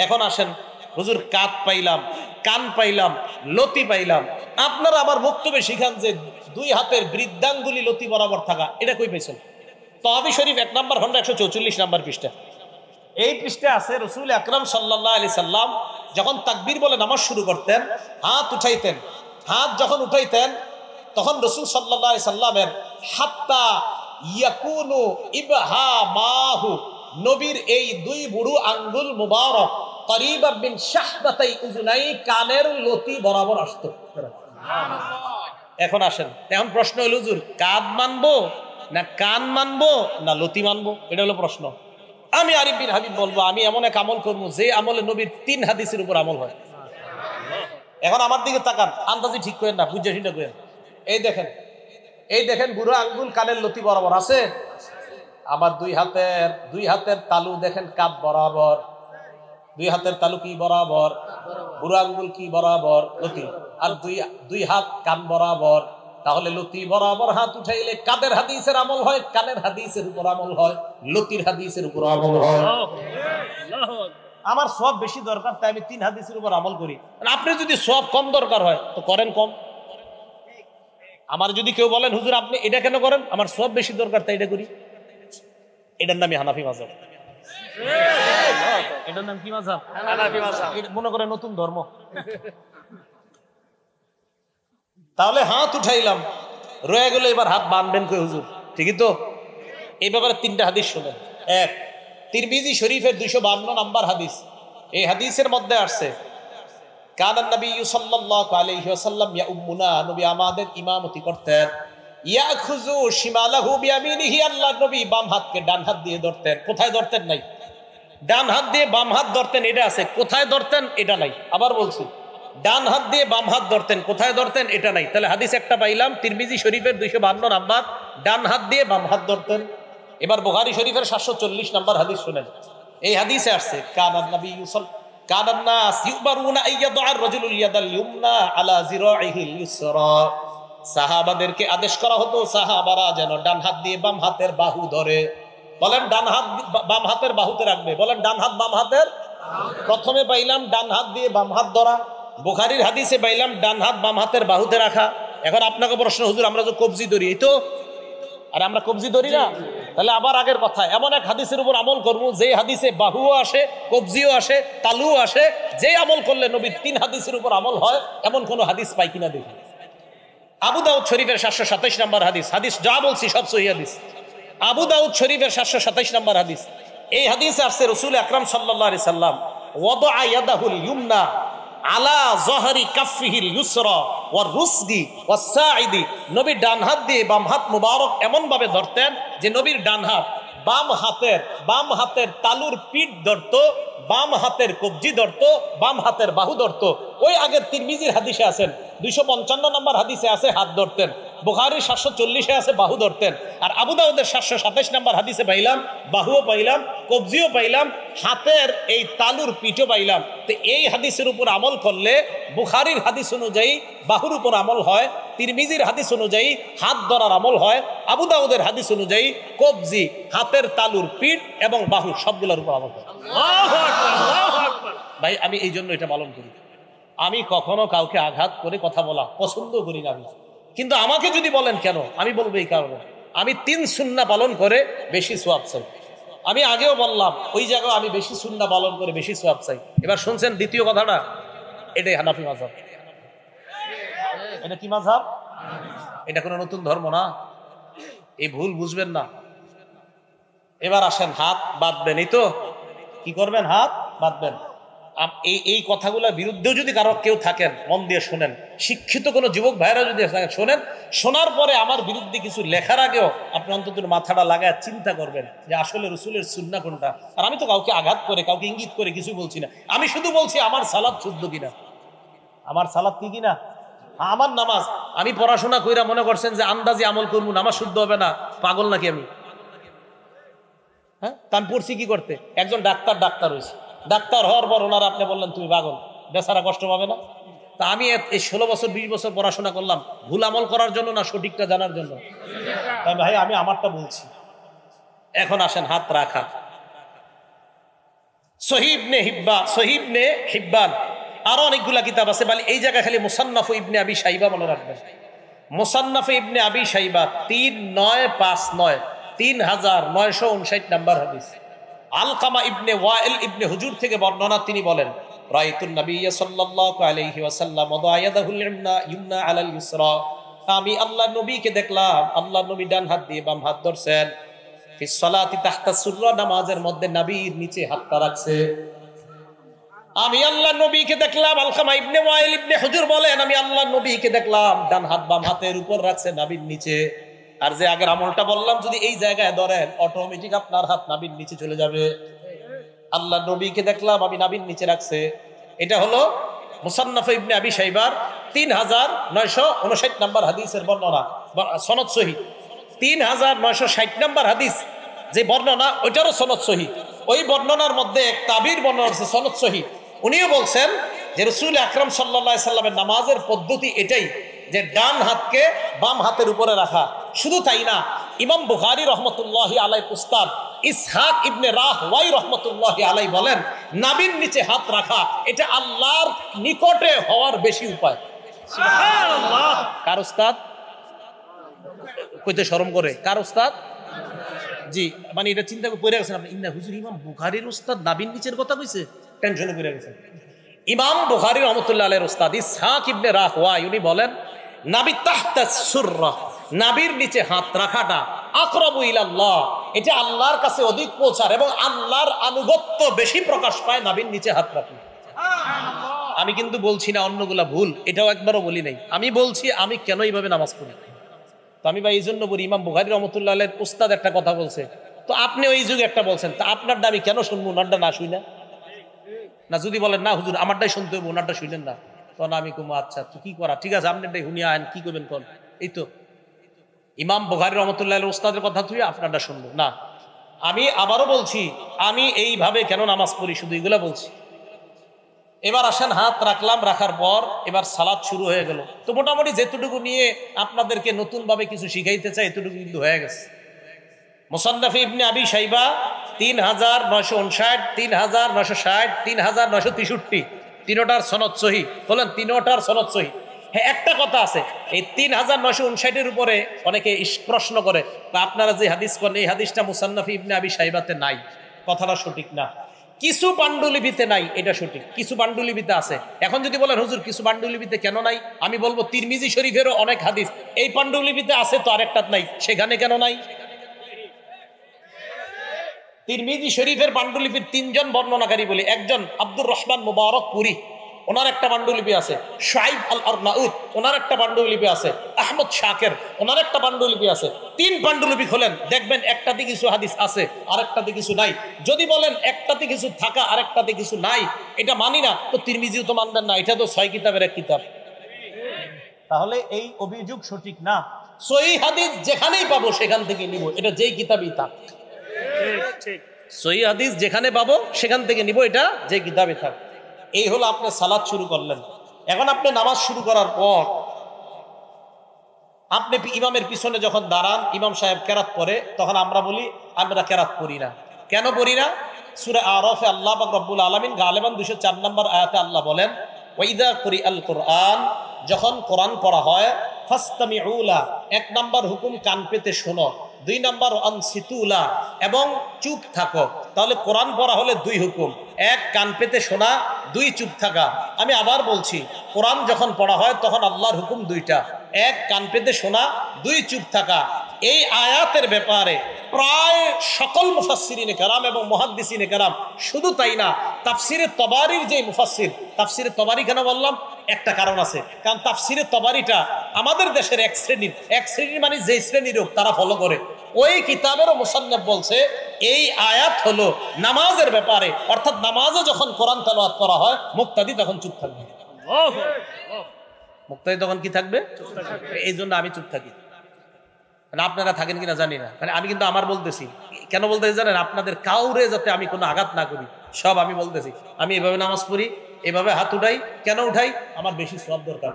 S1: এখন আসেন, হুজুর কাঁধ পাইলাম, কান পাইলাম, লতি পাইলাম, আপনারা আবার বক্তব্যে শিখান যে দুই হাতের বৃদ্ধাঙ্গুলি লতি বরাবর থাকা, এটা কই পাইছেন? তহাবি শরীফ 1 নাম্বার খন্ড 144 নাম্বার পৃষ্ঠা। এই পৃষ্ঠে আছে রাসূল আকরাম সাল্লাল্লাহু আলাইহি সাল্লাম যখন তাকবীর বলে নামাজ শুরু করতেন, হাত উঠাইতেন। হাত যখন উঠাইতেন তখন রাসূল সাল্লাল্লাহু আলাইহি সাল্লামের হাত্তা ইয়াকুনু ইবহামাহু, নবীর এই দুই বুড়ো আঙ্গুল মুবারক করিবা বিন শাহদাতাই উযুনাই, কানের লতি বরাবর আসতো। এখন আসেন, এখন প্রশ্ন হলো হুজুর কাঁধ মানবো না কান মানবো না লতি মানবো? এটা হলো প্রশ্ন। আমি আরিফ বিন হাবিব বলবো, আমি এমন এক আমল করবো যে আমলে নবীর 3 হাদিসের উপর আমল হয়। এখন আমার দিকে তাকান, আন্দাজি ঠিক করেন না, বুঝে শুনে করেন। এই দেখেন বুড়ো আঙ্গুল কানের লতি বরাবর আছে। আমার দুই হাতের তালু দেখেন কাঁধ বরাবর, দুই হাতের তালু কি বরাবর, বুড়ো আঙ্গুল কি বরাবর, লতি। আর দুই হাত কান বরাবর। তাহলে লতি বরাবর হাত উঠাইলে কাদের হাদিসের আমল হয়, কানের হাদিসের উপর আমল হয়, লতির হাদিসের উপর আমল হয়। আমার সব বেশি দরকার, তাই আমি 3 হাদিসের উপর আমল করি। আপনি যদি সব কম দরকার হয় তো করেন কম। আমার যদি কেউ বলেন হুজুর আপনি এটা কেন করেন, আমার সব বেশি দরকার তাই এটা করি, এটার নামই হানাফি মাযহাব। এটার নাম কি মাযহাব? হানাফি মাযহাব। মনে করে নতুন ধর্ম। তাহলে হাত উঠাইলাম, রয়ে গেল এবার হাত বাঁধবেন কই হুজুর? ঠিকই তো। এই ব্যাপারে 3টা হাদিস শুনেন। 1, তিরমিজি শরীফের 252 নাম্বার হাদিস। এই হাদিসের মধ্যে আসছে কানান নবী সাল্লাল্লাহু আলাইহি ওয়াসাল্লাম ইয়াউমুনা, নবী আমাদের ইমামতি করতেন। ইয়াখুযু শিমালাহু বিয়ামিনিহি, আল্লাহর নবী বাম হাতকে ডান হাত দিয়ে ধরতেন। কোথায় ধরতেন নাই? ডান হাত দিয়ে বাম হাত ধরতেন, এটা আছে। কোথায় ধরতেন এটা নাই। আবার বলছি, ডান হাত দিয়ে বাম হাত ধরতেন, কোথায় ধরতেন এটা নাই। তাহলে হাদিস একটা পাইলাম তিরমিজি শরীফের 252 নাম্বার, ডান হাত দিয়ে বাম হাত ধরতেন। এবার বুখারী শরীফের 740 নাম্বার হাদিস শুনেন। এই হাদিসে আসছে কানান নবী কানান নাস ইউবারুনা আইয়াদা আর-রাজুলুল ইয়াদাল ইউমনা আলা জিরাইহিল ইউসরা, সাহাবাদেরকে আদেশ করা হতো সাহাবারা যেন ডান হাত দিয়ে বাম হাতের বাহু ধরে। বলেন ডান হাত বাম হাতের বাহুতে রাখবে। বলেন ডান হাত বাম হাতের। প্রথমে পাইলাম ডান হাত দিয়ে বাম হাত ধরা, বুখারীর হাদিসে পাইলাম ডান হাত বাম হাতের বাহুতে রাখা। এখন আপনাকে প্রশ্ন, হুজুর আমরা তো কবজি ধরি, এই তো, আর আমরা কবজি ধরি না। তাহলে আবার আগের কথা, এমন এক হাদিসের উপর আমল করবো যে হাদিসে বাহুও আসে, কবজিও আসে, তালুও আসে, যে আমল করলে নবীর 3 হাদিসের উপর আমল হয়, এমন কোন হাদিস পাই কিনা দেখি। আবু দাউদ শরীফের 727 নাম্বার হাদিস। হাদিস যা বলছি সব সহিহ হাদিস। আবু দাউদ শরীফের 727 নাম্বার হাদিস। এই হাদিসে আসছে রাসূল আকরাম সাল্লাল্লাহু আলাইহি সাল্লাম ওয়াদা ইয়াদাহুল ইউমনা আলা যহরি কাফিহিল ইউসরা ওয়ার রুসদি ওয়াস সাইদি, নবী ডান হাত দিয়ে বাম হাত মুবারক এমন ভাবে ধরতেন যে নবীর ডান হাত বাম হাতের তালুর পিঠ ধরতো, বাম হাতের কবজি ধরতো, বাম হাতের বাহু ধরতো। ওই আগের তিরমিজির হাদিসে আছেন 255 নম্বর হাদিসে আছে হাত ধরতেন, বুখারীর 740-এ আছে বাহু ধরতেন, আর আবু দাউদের 727 নম্বর হাদিসে পাইলাম বাহুও পাইলাম, কবজিও পাইলাম, হাতের এই তালুর পিঠও পাইলাম। তো এই হাদিসের উপর আমল করলে বুখারীর হাদিস অনুযায়ী বাহুর উপর আমল হয়, তিরমিজির হাদিস অনুযায়ী হাত ধরার আমল হয়, আবু দাউদের হাদিস অনুযায়ী কবজি, হাতের তালুর পিঠ এবং বাহু সবগুলোর উপর আমল হয়। ভাই আমি এই জন্য এটা পালন করি। আমি কখনো কাউকে আঘাত করে কথা বলা পছন্দ করি না আমি, কিন্তু আমাকে যদি বলেন কেন, আমি বলবো এই কারণে আমি 3 সুন্নাহ পালন করে বেশি সওয়াব চাই। আমি আগেও বললাম ওই জায়গায় আমি বেশি সুন্নাহ পালন করে বেশি সওয়াব চাই। এবার শুনছেন দ্বিতীয় কথাটা, এটাই হানাফি মাযহাব। এটা কি মাযহাব? এটা কোনো নতুন ধর্ম না, এই ভুল বুঝবেন না। এবার আসেন, হাত বাঁধবেন, এই তো কি করবেন, হাত বাঁধবেন। এই কথাগুলোর বিরুদ্ধেও যদি কারো কেউ থাকেন মন দিয়ে শোনেন, শিক্ষিত কোনো যুবক ভাইরা যদি শোনেন, শোনার পরে আমার বিরুদ্ধে কিছু লেখার আগেও আপনি অন্তত মাথাটা লাগায় চিন্তা করবেন যে আসলে রসুলের সুন্নাহ কোনটা। আর আমি তো কাউকে আঘাত করে কাউকে ইঙ্গিত করে কিছু বলছি না, আমি শুধু বলছি আমার সালাত শুদ্ধ কিনা, আমার সালাত কি কিনা, আমার নামাজ। আমি পড়াশোনা কইরা মনে করছেন যে আন্দাজে আমল করবো, নামাজ শুদ্ধ হবে না, পাগল নাকি আমি? হ্যাঁ, কান পড়ছি কি করতে? একজন ডাক্তার হয়েছে, ডাক্তার হওয়ার পর ওনারা আপনি বললেন তুমি পাগল, বেচারা কষ্ট পাবে না? তা আমি এই 16 বছর 20 বছর পড়াশোনা করলাম ভুল আমল করার জন্য না সঠিকটা জানার জন্য? তাই ভাই আমি আমারটা বলছি। এখন আসেন, হাত রাখা। সহিহ ইবনে হিব্বান আরো অনেকগুলা কিতাব আছে, বলে এই জায়গায় খালি মুসান্নাফ ইবনে আবি শাইবা মনে রাখবেন। মুসান্নাফ ইবনে আবি শাইবা 3959 3959 নাম্বার হাদিস। আলকামা ইবনে ওয়াইল ইবনে হুজুর থেকে বর্ণনা, তিনি বলেন রাআইতুন নাবিয়্য সাল্লাল্লাহু আলাইহি ওয়াসাল্লাম ওয়াদা ইয়াদাহুল ইয়ুমনা আলাল ইউসরা, আমি আল্লাহর নবীকে দেখলাম আল্লাহর নবী ডান হাত দিয়ে বাম হাত ধরছেন। ফিস সালাতি তাহতা সুররা, নামাজের মধ্যে নাবির নিচে হাতটা রাখছে। আমি আল্লাহর নবীকে দেখলাম, আলকামা ইবনে ওয়াইল ইবনে হুজুর বলেন আমি আল্লাহর নবীকে দেখলাম ডান হাত বাম হাতের উপর রাখছে নাবির নিচে। আর যে আগের আমলটা বললাম যদি এই জায়গায় ধরেন অটোমেটিক আপনার হাত নাবির নিচে চলে যাবে। আল্লাহ নবীকে দেখলাম আমি নাবির নিচে রাখছে। এটা হলো মুসান্নাফ ইবনে আবি শাইবার 3959 নাম্বার হাদিসের বর্ণনা, সনদ সহিহ। 3960 নাম্বার হাদিস যে বর্ণনা, ওইটারও সনদ সহিহ। ওই বর্ণনার মধ্যে এক তাবির বর্ণনা আছে সনদ সহিহ। উনিও বলছেন যে রাসূল আকরাম সাল্লাল্লাহু আলাইহি সাল্লামের নামাজের পদ্ধতি এটাই যে ডান হাতকে বাম হাতের উপরে রাখা। শুধু তাই না, ইমাম বুখারী রাহমাতুল্লাহি আলাইহি উস্তাদ ইসহাক ইবনে রাহওয়াই রাহমাতুল্লাহি আলাইহি বলেন নাবির নিচে হাত রাখা এটা আল্লাহর নিকটে হওয়ার বেশি উপায়। সুবহানাল্লাহ। কার উস্তাদ? কইতে শরম করে, কার উস্তাদ? জি, মানে এটা চিন্তা করে পড়ে গেছেন আপনি, ইন্না হুজুর ইমাম বুখারীর উস্তাদ নাবির নিচের কথা কইছে, টেনশনে পড়ে গেছেন। ইমাম বুখারী রাহমাতুল্লাহি আলাইহির উস্তাদ ইসহাক ইবনে রাহওয়াই উনি বলেন নাবি তাহতা সুররা, নাবির নিচে হাত রাখাটা আকরাবু ইলাল্লাহ, এটা আল্লাহর কাছে অধিক পৌঁছার এবং আল্লাহর আনুগত্য বেশি প্রকাশ পায় নাবির নিচে হাত রাখলে। আমি কিন্তু বলছি না অন্যগুলা ভুল, এটাও একবারও বলি নাই। আমি বলছি আমি কেন এইভাবে নামাজ পড়ি। তো আমি ভাই এই জন্য বলি ইমাম বুখারী রাহমাতুল্লাহি আলাইহির উস্তাদ একটা কথা বলছে, তো আপনি ওই যুগে একটা বলছেন, তা আপনারটা আমি কেন শুনবো, ওনারটা না শুই না? না যদি বলেন না হুজুর আমারটাই শুনতে হবে ওনারটা শুনেন না, তখন আমি কম আচ্ছা তো কি করা, ঠিক আছে আপনারটাই শুনিয়া আইন, কি করবেন কোন? এই তো ইমাম বুখারী রাহমাতুল্লাহি আলাইহির উস্তাদের কথা তুই আপনারটা শুনবো না। আমি আবারও বলছি আমি এইভাবে কেন নামাজ পড়ি, শুধু এগুলা বলছি। এবার আসেন, হাত রাখলাম, রাখার পর এবার সালাত শুরু হয়ে গেল। তো মোটামুটি যেটুকু নিয়ে আপনাদেরকে নতুন ভাবে কিছু শিখাইতে চাই এতটুকু কিন্তু হয়ে গেছে। মুসান্নাফ ইবনে আবি শাইবা 3959, 3960, 3963 তিনোটার সনদ সহিহ। বলেন তিনোটার সনদ সহিহ। হ্যাঁ, একটা কথা আছে, এই 3959 উপরে অনেকে প্রশ্ন করে বা আপনারা যে হাদিস করেন এই হাদিসটা মুসান্নাফ ইবনে আবি শাইবাতে নাই, কথাটা সঠিক না। কিছু পাণ্ডুলিপিতে নাই, এটা সঠিক, কিছু পাণ্ডুলিপিতে আছে। এখন যদি বলেন হুজুর কিছু পাণ্ডুলিপিতে কেন নাই, আমি বলবো তিরমিজি শরীফেরও অনেক হাদিস এই পাণ্ডুলিপিতে আছে, তো আরেকটা নাই, সেখানে কেন নাই? তিরমিজি শরীফের পাণ্ডুলিপির 3 জন বর্ণনাকারী বলি, একজন আব্দুর রহমান মুবারকপুরি, ওনার একটা পাণ্ডুলিপি আছে, শাইব আল আরনাউত ওনার একটা পাণ্ডুলিপি আছে, আহমদ শাকের ওনার একটা পাণ্ডুলিপি আছে। 3 পাণ্ডুলিপি খোলেন, দেখবেন একটাতে কিছু হাদিস আছে আরেকটাতে কিছু নাই। যদি বলেন একটাতে কিছু থাকা আরেকটাতে কিছু নাই, এটা মানি না, তো তিরমিজিও তো মানবেন না, এটা তো 6 কিতাবের এক কিতাব। তাহলে এই অভিযোগ সঠিক না। সহিহ হাদিস যেখানেই পাবো সেখান থেকে নিব, এটা যেই কিতাবই থাক। সহিহ হাদিস যেখানে পাবো সেখান থেকে নিব, এটা যে কিতাবে থাক। এই হলো আপনি সালাত শুরু করলেন। এখন আপনি নামাজ শুরু করার পর আপনি ইমামের পিছনে যখন দাঁড়ান, ইমাম সাহেব কেরাত পড়ে, তখন আমরা বলি আমরা কেরাত পড়ি না। কেন পড়ি না? সূরা আরাফে আল্লাহ পাক রব্বুল আলামিন গালিবান 204 নম্বর আয়াতে আল্লাহ বলেন, ওয়াইদা কুরিআল কুরআন, যখন কোরআন পড়া হয়, ফাসতামিউ লা, 1 নম্বর হুকুম কান পেতে শোনো, 2 নম্বর আনসিতু লা, এবং চুপ থাকো। তাহলে কোরআন পড়া হলে 2 হুকুম, 1 কান পেতে শোনা, 2 চুপ থাকা। আমি আবার বলছি, কোরআন যখন পড়া হয় তখন আল্লাহর হুকুম 2টা, 1 কান পেতে শোনা, 2 চুপ থাকা। এই আয়াতের ব্যাপারে প্রায় সকল মুফাসসিরিনে কেরাম এবং মুহাদ্দিসিনে কেরাম, শুধু তাই না, তাফসিরে তবারির যে মুফাসসির, তাফসিরে তবারি কেন বললাম? একটা কারণ আছে, কারণ তাফসিরে তবারিটা আমাদের দেশের এক শ্রেণীর মানে যে শ্রেণীর হোক তারা ফলো করে। ওই কিতাবেরও মুসান্নিফ বলছে এই আয়াত হলো নামাজের ব্যাপারে, অর্থাৎ নামাজে যখন কোরআন তেলাওয়াত করা হয় মুক্তাদি তখন চুপ থাকবে। মুক্তাদি তখন কি থাকবে? এই জন্য আমি চুপ থাকি। আপনারা থাকেন কিনা জানি না, মানে আমি কিন্তু আমার বলতেছি। কেন বলতেছি জানেন? আপনাদের কাউরে যাতে আমি কোনো আঘাত না করি, সব আমি বলতেছি। আমি এভাবে নামাজ পড়ি, এভাবে হাত উঠাই। কেন উঠাই? আমার বেশি সওয়াব দরকার।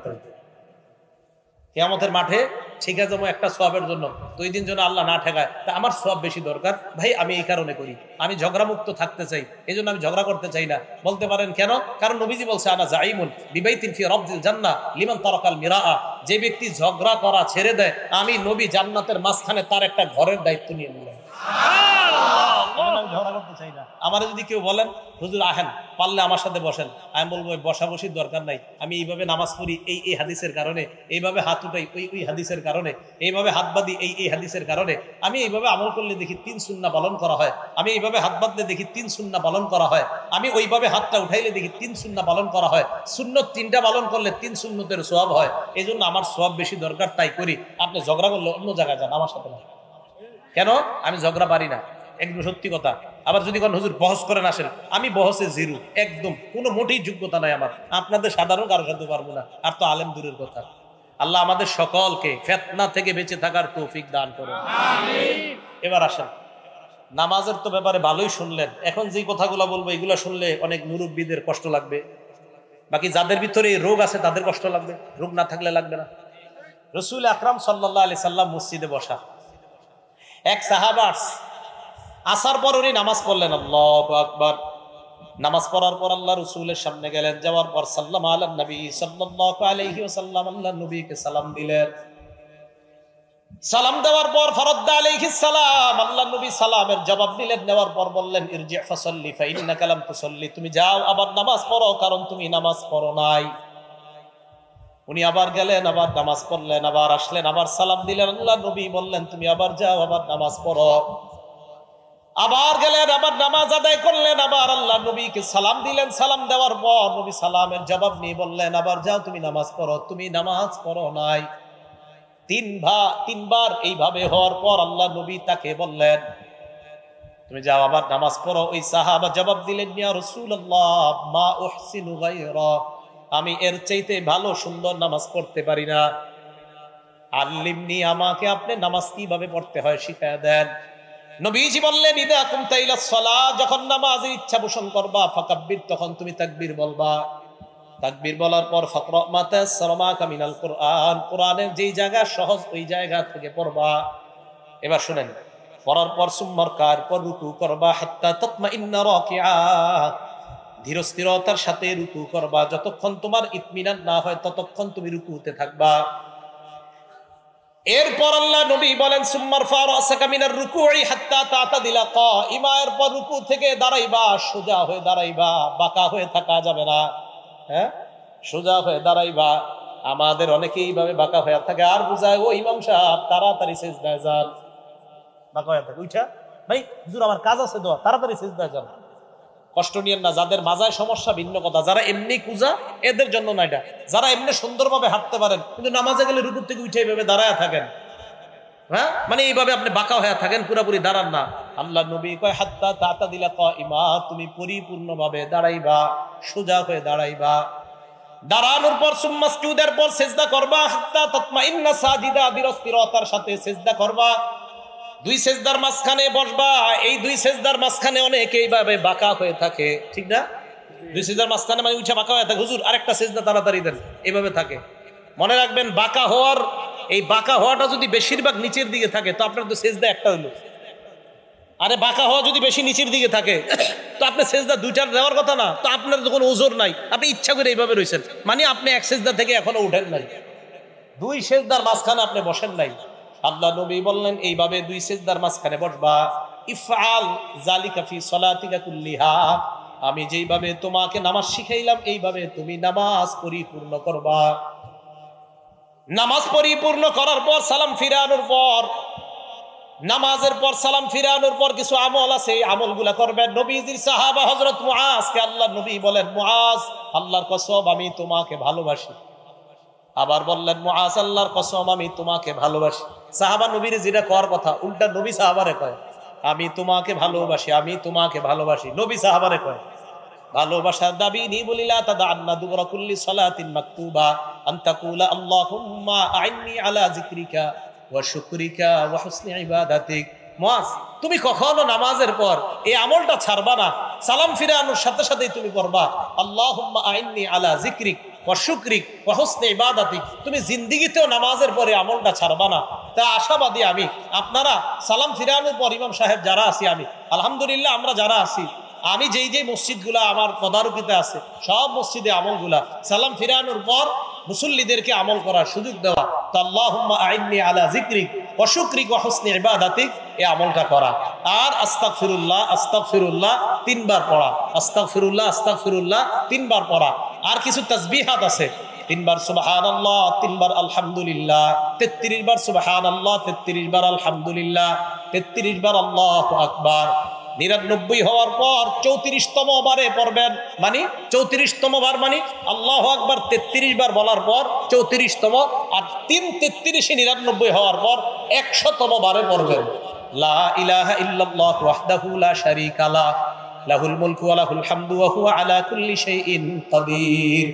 S1: কিয়ামতের মাঠে ঠিক আছে একটা সওয়াবের জন্য, 2 দিন যেন আল্লাহ না ঠেকায়, তা আমার সওয়াব বেশি দরকার ভাই। আমি এই কারণে করি, আমি ঝগড়া মুক্ত থাকতে চাই, এই জন্য আমি ঝগড়া করতে চাই না। বলতে পারেন কেন? কারণ নবীজি বলছে, আনা জাইমুন বিবাইতিন ফি রাবদিল জান্নাহ লিমান তারাকাল মিরাআ, যে ব্যক্তি ঝগড়া করা ছেড়ে দেয়, আমি নবী জান্নাতের মাঝখানে তার একটা ঘরের দায়িত্ব নিয়ে নিলাম। ঝগড়া করতে চাই না। আমার যদি কেউ বলেন হুজুর আহেন, পারলে আমার সাথে বসেন, আমি বলবো বসাবসির দরকার নাই। আমি এইভাবে নামাজ পড়ি এই হাদিসের কারণে, এইভাবে হাত উঠাই ওই হাদিসের কারণে, এইভাবে হাত বাঁধি এই হাদিসের কারণে। আমি এইভাবে আমল করলে দেখি 3 সুন্নাহ পালন করা হয়, আমি এইভাবে হাত বাঁধলে দেখি 3 সুন্নাহ পালন করা হয়, আমি ওইভাবে হাতটা উঠাইলে দেখি 3 সুন্নাহ পালন করা হয়। সুন্নত 3টা পালন করলে 3 সুন্নতের সওয়াব হয়। এই জন্য আমার সওয়াব বেশি দরকার, তাই করি। আপনি ঝগড়া করলে অন্য জায়গায় যান, আমার সাথে না। কেন? আমি ঝগড়া পারি না, একদম সত্যি কথা। আবার যদি কোন হুজুর বহস করেন আসেন, আমি বহসে জিরো, একদম কোনো মোটেই যোগ্যতা নাই আমার। আপনাদের সাধারণ কারো সাথে পারবো না, আর তো আলেম দূরের কথা। আল্লাহ আমাদের সকলকে ফিতনা থেকে বেঁচে থাকার তৌফিক দান করুন, আমিন। এবার আসেন, নামাজের তো ব্যাপারে ভালোই শুনলেন। এখন যে কথাগুলো বলবো এগুলো শুনলে অনেক মুরব্বীদের কষ্ট লাগবে, বাকি যাদের ভিতরে রোগ আছে তাদের কষ্ট লাগবে, রোগ না থাকলে লাগবে না। রাসূল আকরাম সাল্লাল্লাহু আলাইহি সাল্লাম মসজিদে বসা, এক সাহাবা আসার পর উনি নামাজ পড়লেন, আল্লাহু আকবার। নামাজ পড়ার পর আল্লাহ রাসূলের সামনে গেলেন, যাওয়ার পর সাল্লাম আলান নবী সাল্লাল্লাহু আলাইহি ওয়াসাল্লাম, আল্লাহ নবীকে সালাম দিলেন। সালাম দেওয়ার পর ফারাদ্দা আলাইহিস সালাম, আল্লাহ নবী সালামের জবাব দিলেন। নেওয়ার পর বললেন, ইরজি ফাসাল্লি ফাইন্নাকা লাম তুসাল্লি, তুমি যাও আবার নামাজ পড়ো, কারণ তুমি নামাজ পড়ো নাই। উনি আবার গেলেন, আবার নামাজ পড়লেন, আবার আসলেন, আবার সালাম দিলেন। আল্লাহ নবী বললেন, তুমি আবার যাও, আবার নামাজ পড়ো। আবার গেলেন, আবার নামাজ আদায় করলেন, আবার আল্লাহ নবীকে সালাম দিলেন। সালাম দেওয়ার পর নবী সালামের জবাব নিয়ে বললেন, আবার যাও, তুমি নামাজ পড়ো, তুমি নামাজ পড়ো নাই। 3বার এইভাবে হওয়ার পর আল্লাহ নবী তাকে বললেন, তুমি যাও, আবার নামাজ পড়ো। ওই সাহাবা জবাব দিলেন, ইয়া রাসূলুল্লাহ মা উহসিনু গায়রা, আমি এর চাইতে ভালো সুন্দর নামাজ পড়তে পারি না। আল্লিমনি, আমাকে আপনি নামাজ কিভাবে পড়তে হয় শিখায়া দেন। নবীজি বললেন, ইদা কুমতা ইলাস সালাহ, যখন নামাজের ইচ্ছা পোষণ করবা, ফাকাব্বির, তখন তুমি তাকবীর বলবা। তাকবীর বলার পর ফাকরা মা তায়াসসারা মাকা মিনাল কুরআন, কোরআনের যেই জায়গা সহজ ওই জায়গা থেকে পড়বা। এবার শুনেন, পড়ার পর সুম্মারকার পর রুকু করবা, হাত্তা তাতমাইন্না রাকিআ, ধীর স্থিরতার সাথে রুকু করবা। যতক্ষণ তোমার ইতমিনান না হয় ততক্ষণ তুমি রুকুতে থাকবা। এরপর আল্লাহ নবী বলেন, সুম্মার ফারাসাকা মিনার রুকুই হাত্তা তাতাদিলা কাইমা, এরপর রুকু থেকে দাঁড়াইবা, সোজা হয়ে দাঁড়াইবা, বাঁকা হয়ে থাকা যাবে না। হ্যাঁ, সোজা হয়ে দাঁড়াইবা। আমাদের অনেকেই এইভাবে বাঁকা হয়ে থাকে, আর বুঝায়, ও ইমাম সাহেব তাড়াতাড়ি সিজদায় যান। বাঁকা হয়ে থাকে, উঠা ভাই হুজুর আমার কাজ আছে, দোয়া তাড়াতাড়ি সিজদায় যান। কষ্ট নিয়েন না, যাদের মাজায় সমস্যা ভিন্ন কথা, যারা এমনি কুজা এদের জন্য না এটা। যারা এমনি সুন্দরভাবে হাঁটতে পারেন কিন্তু নামাজে গেলে রুকুর থেকে উঠে এইভাবে দাঁড়ায় থাকেন, হ্যাঁ মানে এইভাবে আপনি বাঁকা হয়ে থাকেন, পুরোপুরি দাঁড়ান না। আল্লাহ নবী কয় হাত্তা তাতাদিলা কাইমা, তুমি পরিপূর্ণভাবে দাঁড়াইবা, সোজা হয়ে দাঁড়াইবা। দাঁড়ানোর পর সুম্মা সুজুদের পর সিজদা করবা, হাত্তা তাতমাইন্না সাজিদা, বিরস্তিরতার সাথে সিজদা করবা। দুই সিজদার মাঝখানে বসবা। এই দুই সিজদার মাঝখানে অনেকে এইভাবে বাঁকা হয়ে থাকে, ঠিক না? দুই সিজদার মাঝখানে মানে উঠে বাঁকা হয়ে থাকে, হুজুর আরেকটা সিজদা তাড়াতাড়ি দেন, এইভাবে থাকে। মনে রাখবেন বাঁকা হওয়ার, এই বাঁকা হওয়াটা যদি বেশিরভাগ নিচের দিকে থাকে তো আপনার তো সিজদা একটা হইলো। আরে বাঁকা হওয়া যদি বেশি নিচের দিকে থাকে তো আপনি সিজদা দুইটার দেওয়ার কথা না, তো আপনার তো কোনো ওজোর নাই, আপনি ইচ্ছা করে এইভাবে রয়েছেন, মানে আপনি এক সিজদা থেকে এখনো উঠেন নাই, দুই সিজদার মাঝখানে আপনি বসেন নাই। আল্লাহ নবী বললেন এইভাবে দুই সিজদার মাঝখানে বসবা। ইফআল যালিকা ফি সলাতিকা কুল্লিহা, আমি যেইভাবে তোমাকে নামাজ শিখাইলাম এইভাবে তুমি নামাজ পরিপূর্ণ করবা। নামাজ পরিপূর্ণ করার পর সালাম ফিরানোর পর, নামাজের পর সালাম ফিরানোর পর কিছু আমল আছে, এই আমলগুলা করবেন। নবীজির সাহাবা হযরত মুআজকে আল্লাহ নবী বলেন, মুআজ আল্লাহর কসম আমি তোমাকে ভালোবাসি। আবার বললেন, মুআজ আল্লাহর কসম আমি তোমাকে ভালোবাসি। সাহাবা নবীর যেটা করার কথা উল্টা নবী সাহাবারে কয়, আমি তোমাকে ভালোবাসি, আমি তোমাকে ভালোবাসি। নবী সাহাবারে কয় ভালোবাসার দাবি নি বলিলা তাদান্না দুবরা কুল্লি সালাতিন মাকতুবা আন তাকুলা আল্লাহুম্মা আইন্নি আলা যিকরিকা ওয়া শুকরিকা ওয়া হুসনি ইবাদাতিক। মুআজ তুমি কখনো নামাজের পর এই আমলটা ছাড়বা না, সালাম ফিরানোর সাথে সাথেই তুমি পড়বা আল্লাহুম্মা আইন্নি আলা যিকরিক ওয়া শুকরিক ওয়া হুসনি ইবাদাতিক। তুমি জিন্দেগিতেও নামাজের পরে আমলটা ছাড়বা না। তা আশাবাদী আমি, আপনারা সালাম ফিরানোর পর ইমাম সাহেব যারা আছি, আমি আলহামদুলিল্লাহ আমরা যারা আছি, আমি যেই যেই মসজিদগুলা আমার তদারকিতে আছে সব মসজিদে আমলগুলা সালাম ফিরানোর পর মুসল্লিদেরকে আমল করার সুযোগ দেওয়া। তো আল্লাহুম্মা আইন্নি আলা যিকরিক ওয়া শুকরিক ওয়া হুসনি ইবাদাতিক, এই আমলটা করা। আর আস্তাগফিরুল্লাহ আস্তাগফিরুল্লাহ তিনবার পড়া, আস্তাগফিরুল্লাহ আস্তাগফিরুল্লাহ তিনবার পড়া। আর কিছু তাসবিহাত আছে, তিনবার সুবহানাল্লাহ, তিনবার আলহামদুলিল্লাহ, 33 বার সুবহানাল্লাহ, 33 বার আলহামদুলিল্লাহ, 33 বার আল্লাহু আকবার। 99 হওয়ার পর 34তম বারে পড়বেন, মানে 34তম বার মানে আল্লাহু আকবার 33 বার বলার পর 34তম, আর 3 33 99 হওয়ার পর 100তম বারে পড়বেন লা ইলাহা ইল্লাল্লাহ ওয়াহদাহু লা শারীকা লাহ লাহুল মুলকু ওয়া লাহুল হামদু ওয়া হুয়া আলা কুল্লি শাইইন কাদির।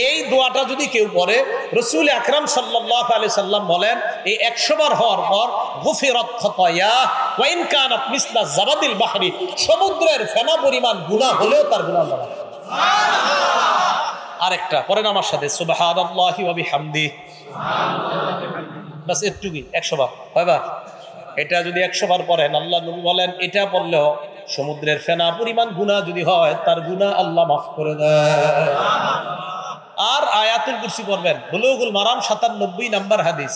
S1: এই দোয়াটা যদি কেউ পড়ে, রাসূল আকরাম সাল্লাল্লাহু আলাইহি সাল্লাম বলেন এই 100 বার হওয়ার পর গুফিরাত খাতায়া ওয়া ইন কানাত মিসলা জাবাদিল বাহরি, সমুদ্রের ফেনা পরিমাণ গুনাহ হলেও তার গুনাহ মাফ। সুবহানাল্লাহ। আরেকটা পড়েন আমার সাথে, সুবহানাল্লাহি ওয়া বিহামদিহি, সুবহানাল্লাহ। বাস এটুকুই 100 বার হয়বা। এটা যদি 100 বার পড়েন, আল্লাহ নবী বলেন এটা পড়লেও সমুদ্রের ফেনা পরিমাণ গুনাহ যদি হয় তার গুনাহ আল্লাহ মাফ করে দেয়। আর আয়াতুল কুরসি পড়বেন। বুলুগুল মারাম 97 নাম্বার হাদিস,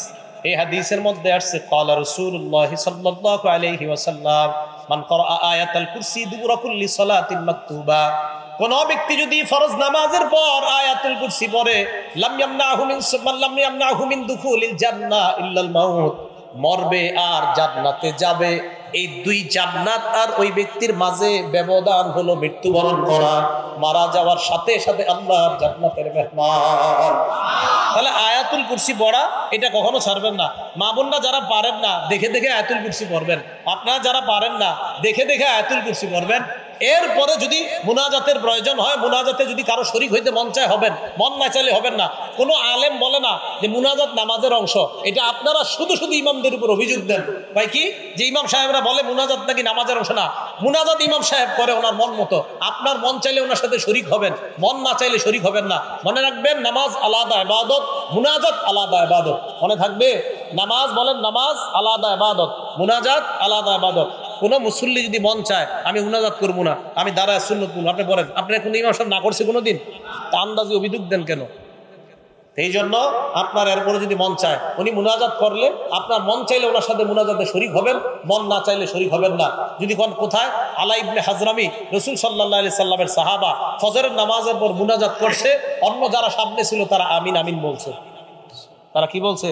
S1: এই হাদিসের মধ্যে আসছে ক্বালা রাসূলুল্লাহ সাল্লাল্লাহু আলাইহি ওয়াসাল্লাম মান ক্বারা আয়াতুল কুরসি দুবুরা কুল্লি সালাতিন মাকতুবা, কোন ব্যক্তি যদি ফরজ নামাজের পর আয়াতুল কুরসি পড়ে, লাম ইয়ামনাহু মিন দুখুলিল জান্নাহ ইল্লাল মাউত, মরবে আর জান্নাতে যাবে। এই দুই জান্নাত আর ওই ব্যক্তির মাঝে ব্যবধান হলো মৃত্যুবরণ করা, মারা যাওয়ার সাথে সাথে আল্লাহর জান্নাতের মেহমান। তাহলে আয়াতুল কুরসি পড়া এটা কখনো ছাড়বেন না। মা বোনরা যারা পারেন না দেখে দেখে আয়াতুল কুরসি পড়বেন, আপনারা যারা পারেন না দেখে দেখে আয়াতুল কুরসি পড়বেন। এরপরে যদি মুনাজাতের প্রয়োজন হয়, মুনাজাতে যদি কারো শরীক হইতে মন চায় হবেন, মন না চাইলে হবেন না। কোনো আলেম বলে না যে মুনাজাত নামাজের অংশ, এটা আপনারা শুধু শুধু ইমামদের উপর অভিযোগ দেন ভাই, কি যে ইমাম সাহেবরা বলে মুনাজাত নাকি নামাজের অংশ না। মুনাজাত ইমাম সাহেব করে ওনার মন মতো, আপনার মন চাইলে ওনার সাথে শরীক হবেন, মন না চাইলে শরীক হবেন না। মনে রাখবেন নামাজ আলাদা ইবাদত, মুনাজাত আলাদা ইবাদত। মনে থাকবে, নামাজ বলেন নামাজ আলাদা ইবাদত, মুনাজাত আলাদা ইবাদত। কোনো মুসল্লি যদি মন চায় আমি মুনাজাত করবো না, আমি দাঁড়ায় সুন্নত করবো, আপনি বলেন আপনার কোনো ইমাম সাহেব না করছে কোনোদিন? তা আন্দাজে অভিযোগ দেন কেন? এই জন্য আপনার এরপরে যদি মন চায় উনি মুনাজাত করলে আপনার মন চাইলে ওনার সাথে মুনাজাতে শরীক হবেন, মন না চাইলে শরীক হবেন না। যদি কোন কোথায় আলা ইবনে হাজরামি রাসূল সাল্লাল্লাহু আলাইহি সাল্লামের সাহাবা ফজরের নামাজের পর মুনাজাত করছে, অন্য যারা সামনে ছিল তারা আমিন আমিন বলছে। তারা কি বলছে?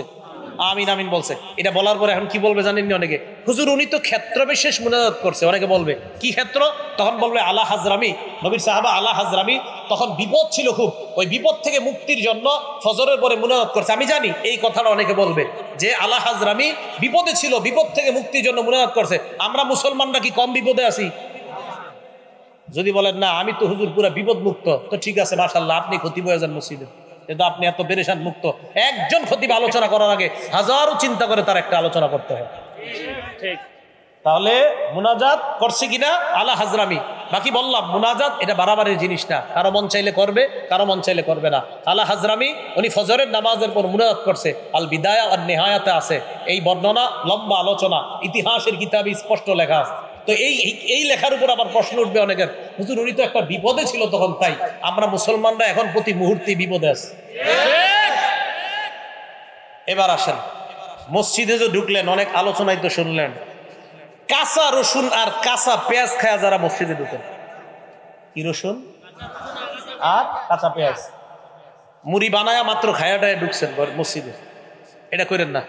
S1: আমিন আমিন বলছে। এটা বলার পরে এখন কি বলবে জানেননি অনেকে, হুজুর উনি তো ক্ষেত্র বিশেষ মুনাজাত করছে। অনেকে বলবে কি ক্ষেত্র, তখন বলবে আলা হাজরামি, নবীর সাহাবা আলা হাজরামি তখন বিপদ ছিল খুব, ওই বিপদ থেকে মুক্তির জন্য ফজরের পরে মুনাজাত করছে। আমি জানি এই কথাটা অনেকে বলবে যে আলা হাজরামি বিপদে ছিল, বিপদ থেকে মুক্তির জন্য মুনাজাত করছে। আমরা মুসলমানরা কি কম বিপদে আছি? যদি বলেন না আমি তো হুজুর পুরা বিপদ মুক্ত, তো ঠিক আছে মাশাআল্লাহ, আপনি খতিব হয়ে যান মসজিদে, কিন্তু আপনি এত পেরেশান মুক্ত। একজন খতিব আলোচনা করার আগে হাজারো চিন্তা করে তার একটা আলোচনা করতে হয়। ঠিক, তাহলে মুনাজাত করছে কিনা আলা হাজরামি। বাকি বললাম মুনাজাত এটা বাড়াবাড়ির জিনিস না, কারো মন চাইলে করবে, কারো মন চাইলে করবে না। আলা হাজরামি উনি ফজরের নামাজের পর মুনাজাত করছে। আল বিদায়া আর নেহায়াতে আছে এই বর্ণনা, লম্বা আলোচনা, ইতিহাসের কিতাবে স্পষ্ট লেখা আছে। তো এই লেখার উপর আবার প্রশ্ন উঠবে অনেকের, হুজুর উনি তো একটা বিপদে ছিল তখন, তাই আমরা মুসলমানরা এখন প্রতি মুহূর্তে বিপদে আছি। এবার আসেন মসজিদে যে ঢুকলেন, অনেক আলোচনায় তো শুনলেন কাঁচা রসুন আর কাঁচা পেঁয়াজ খায়া যারা মসজিদে ঢুকেন, কি রসুন আর কাঁচা পেঁয়াজ মুড়ি বানায়া মাত্র খায়াটায় ঢুকছেন মসজিদে, এটা করেন না।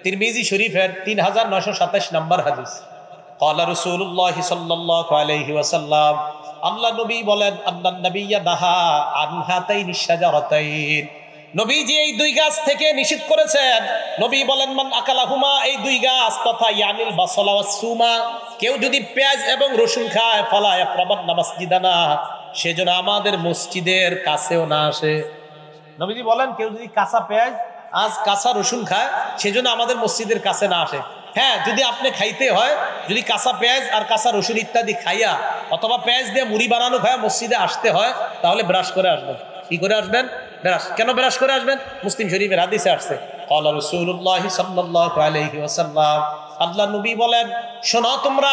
S1: তিরমিজি শরীফের 3927 নম্বর হাদিস, ক্বালা রাসূলুল্লাহ সাল্লাল্লাহু আলাইহি ওয়াসাল্লাম, আল্লাহ নবী বলেন আন্নান নাবিয়্যা নাহা আন হাতাইনিশ শাজারাতাইন, নবীজি এই দুই গাছ থেকে নিষেধ করেছেন। নবী বলেন মান আকালাহুমা, এই দুই গাছ তথা ইয়ানিল বাসলা ওয়াস সুমা, কেউ যদি পেঁয়াজ এবং রসুন খায় ফালা ইয়াকরাবান্না মাসজিদানা, সেজন্য আমাদের মসজিদের কাছেও না আসে। নবীজি বলেন কেউ যদি কাঁচা পেঁয়াজ আজ কাঁচা রসুন খায় সেজন্য আমাদের মসজিদের কাছে না আসে। হ্যাঁ, যদি আপনি খাইতে হয়, যদি কাঁচা পেঁয়াজ আর কাঁচা রসুন ইত্যাদি খাইয়া অথবা পেঁয়াজ দিয়ে মুড়ি বানানো খায়া মসজিদে আসতে হয়, তাহলে ব্রাশ করে আসবেন। কি করে আসবেন? ব্রাশ। কেন ব্রাশ করে আসবেন? মুসলিম শরীফের হাদিসে আসছে, ক্বালা রাসূলুল্লাহ সাল্লাল্লাহু আলাইহি ওয়াসাল্লাম, আল্লাহ নবী বলেন শোনো তোমরা,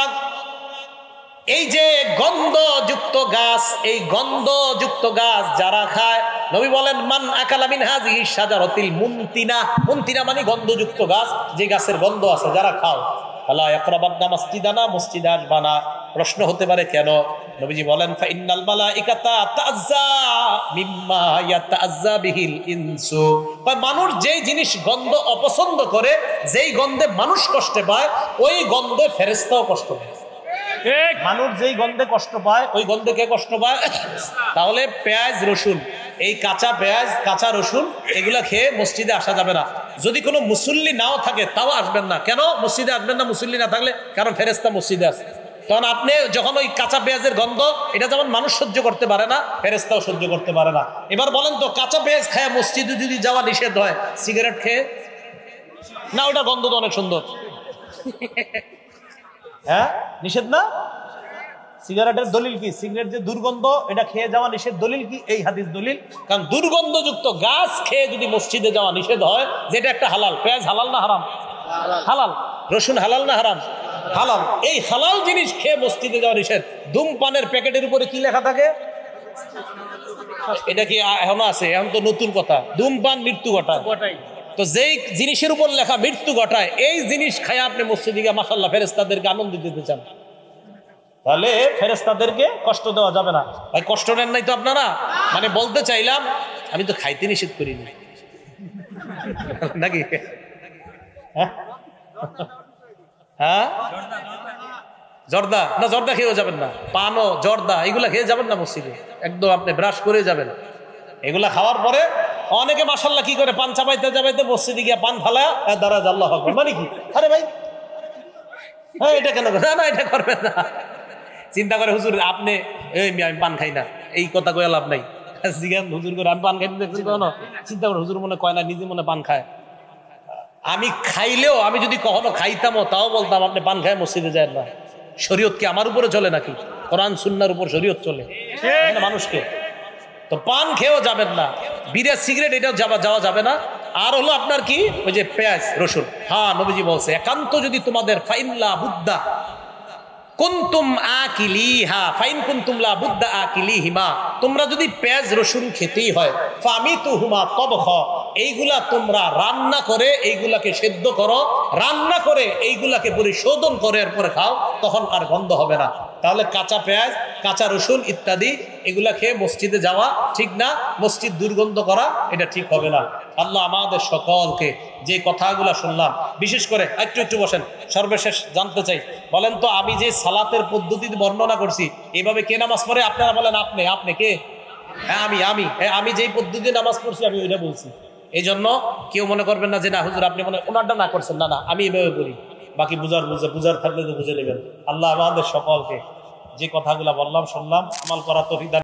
S1: এই যে গন্ধযুক্ত গাছ, এই গন্ধযুক্ত গাছ যারা খায়, নবী বলেন মান আকালা মিন হাযিহি শাজারাতিল মুনতিনা, মুনতিনা মানে গন্ধযুক্ত গাছ, যে গাছের গন্ধ আছে, যারা খাও ফালা ইয়াকরাবান্না মাসজিদানা, মসজিদে আসবা না। প্রশ্ন হতে পারে কেন? নবীজি বলেন ফা ইন্নাল মালাইকাতা তাআজ্জা মিম্মা ইয়াতাআজ্জা বিহিল ইনসু, মানুষ যেই জিনিস গন্ধ অপছন্দ করে, যেই গন্ধে মানুষ কষ্ট পায়, ওই গন্ধে ফেরেশতাও কষ্ট পায়। মানুষ যেই গন্ধে কষ্ট পায়, ওই গন্ধে কে কষ্ট পায়? তাহলে পেঁয়াজ রসুন, এই কাঁচা পেঁয়াজ কাঁচা রসুন এগুলা খেয়ে মসজিদে আসা যাবে না। যদি কোনো মুসল্লি নাও থাকে তাও আসবেন না। কেন মসজিদে আসবেন না মুসল্লি না থাকলে? কারণ ফেরেশতা মসজিদে আছে। তখন আপনি যখন ওই কাঁচা পেঁয়াজের গন্ধ, এটা যেমন মানুষ সহ্য করতে পারে না, ফেরেশতাও সহ্য করতে পারে না। এবার বলেন তো, কাঁচা পেঁয়াজ খায় মসজিদে যদি যাওয়া নিষেধ হয়, সিগারেট খেয়ে না, ওটা গন্ধ তো অনেক সুন্দর, হ্যাঁ নিষেধ না? সিগারেটের দলিল কি? সিগারেট যে দুর্গন্ধ, এটা খেয়ে যাওয়া নিষেধ, দলিল কি? এই হাদিস দলিল। কারণ দুর্গন্ধযুক্ত গাছ খেয়ে যদি মসজিদে যাওয়া নিষেধ হয়, যেটা একটা হালাল, পেঁয়াজ হালাল না হারাম? হালাল। রসুন হালাল না হারাম? হালাল। এই হালাল জিনিস খেয়ে মসজিদে যাওয়া নিষেধ। ধূমপানের প্যাকেটের উপরে কি লেখা থাকে? এটা কি এখনো আছে? এখন তো নতুন কথা, ধূমপান মৃত্যু ঘটায়। তো যেই জিনিসের উপর লেখা মৃত্যু ঘটায়, এই জিনিস খায় আপনি মসজিদে গিয়ে মাশাআল্লাহ ফেরেশতাদেরকে আনন্দ দিতে চান, তাহলে ফেরেশতাদেরকে কষ্ট দেওয়া যাবে না। ভাই কষ্ট নেন নাই তো আপনারা? মানে বলতে চাইলাম আমি তো খাইতে নিষেধ করিনি নাকি? হ্যাঁ, জর্দা না, জর্দা খেয়েও যাবেন না। পানো জর্দা এগুলা খেয়ে যাবেন না মসজিদে, একদম আপনি ব্রাশ করে যাবেন। এগুলা খাওয়ার পরে অনেকে মাশাআল্লাহ কি করে, পান চাবাইতে চাবাইতে মসজিদে গিয়ে পান ফালায় দাঁড়া আল্লাহু আকবার, মানে কি? আরে ভাই হ্যাঁ এটা কেন? না না, এটা করবেন না। চিন্তা করে হুজুর আপনি আমি পান খাই না, এই কথা কয়ে লাভ নাই। হুজুর করে আমি পান খাইতে দেখছি কখনো? চিন্তা করে হুজুর মনে কয় না, নিজে মনে পান খায়। আমি খাইলেও, আমি যদি কখনো খাইতামও তাও বলতাম আপনি পান খায় মসজিদে যায় না। শরীয়ত কি আমার উপরে চলে নাকি? কোরআন সুন্নাহর উপর শরীয়ত চলে মানুষকে। তো পান খেয়েও যাবেন না, বিড়ি সিগারেট এটাও যাওয়া যাবে না। আর হলো আপনার কি, ওই যে পেঁয়াজ রসুন। হ্যাঁ, নবীজি বলছে একান্ত যদি তোমাদের ফাইনলা বুদ্ধা কুনতুম আকিলিহা ফাইন কুনতুম লা বুদ্দা আকিলিহিমা, তোমরা যদি পেঁয়াজ রসুন খেতেই হয়, ফামিতুহুমা তবখ, এইগুলা তোমরা রান্না করে, এইগুলাকে সেদ্ধ করো, রান্না করে এইগুলাকে পরিশোধন করে এরপরে খাও, তখন আর গন্ধ হবে না। তাহলে কাঁচা পেঁয়াজ কাঁচা রসুন ইত্যাদি এগুলা খেয়ে মসজিদে যাওয়া ঠিক না, মসজিদ দুর্গন্ধ করা এটা ঠিক হবে না। আল্লাহ আমাদের সকলকে যে কথাগুলো শুনলাম, বিশেষ করে একটু বসেন, সর্বশেষ জানতে চাই, বলেন তো আমি যে সালাতের পদ্ধতি বর্ণনা করছি এভাবে কে নামাজ পড়ে? আপনারা বলেন। আপনি কে? হ্যাঁ আমি যেই পদ্ধতি নামাজ পড়ছি আমি ওইটা বলছি। এই জন্য কেউ মনে করবেন না যে না হুজুর আপনি মনে ওনারটা না করছেন, না আমি এভাবে করি। বাকি বুঝার থাকলে তো বুঝে নেবেন। আল্লাহ আমাদের সকলকে যে কথাগুলো বললাম শুনলাম আমল করার তৌফিক দান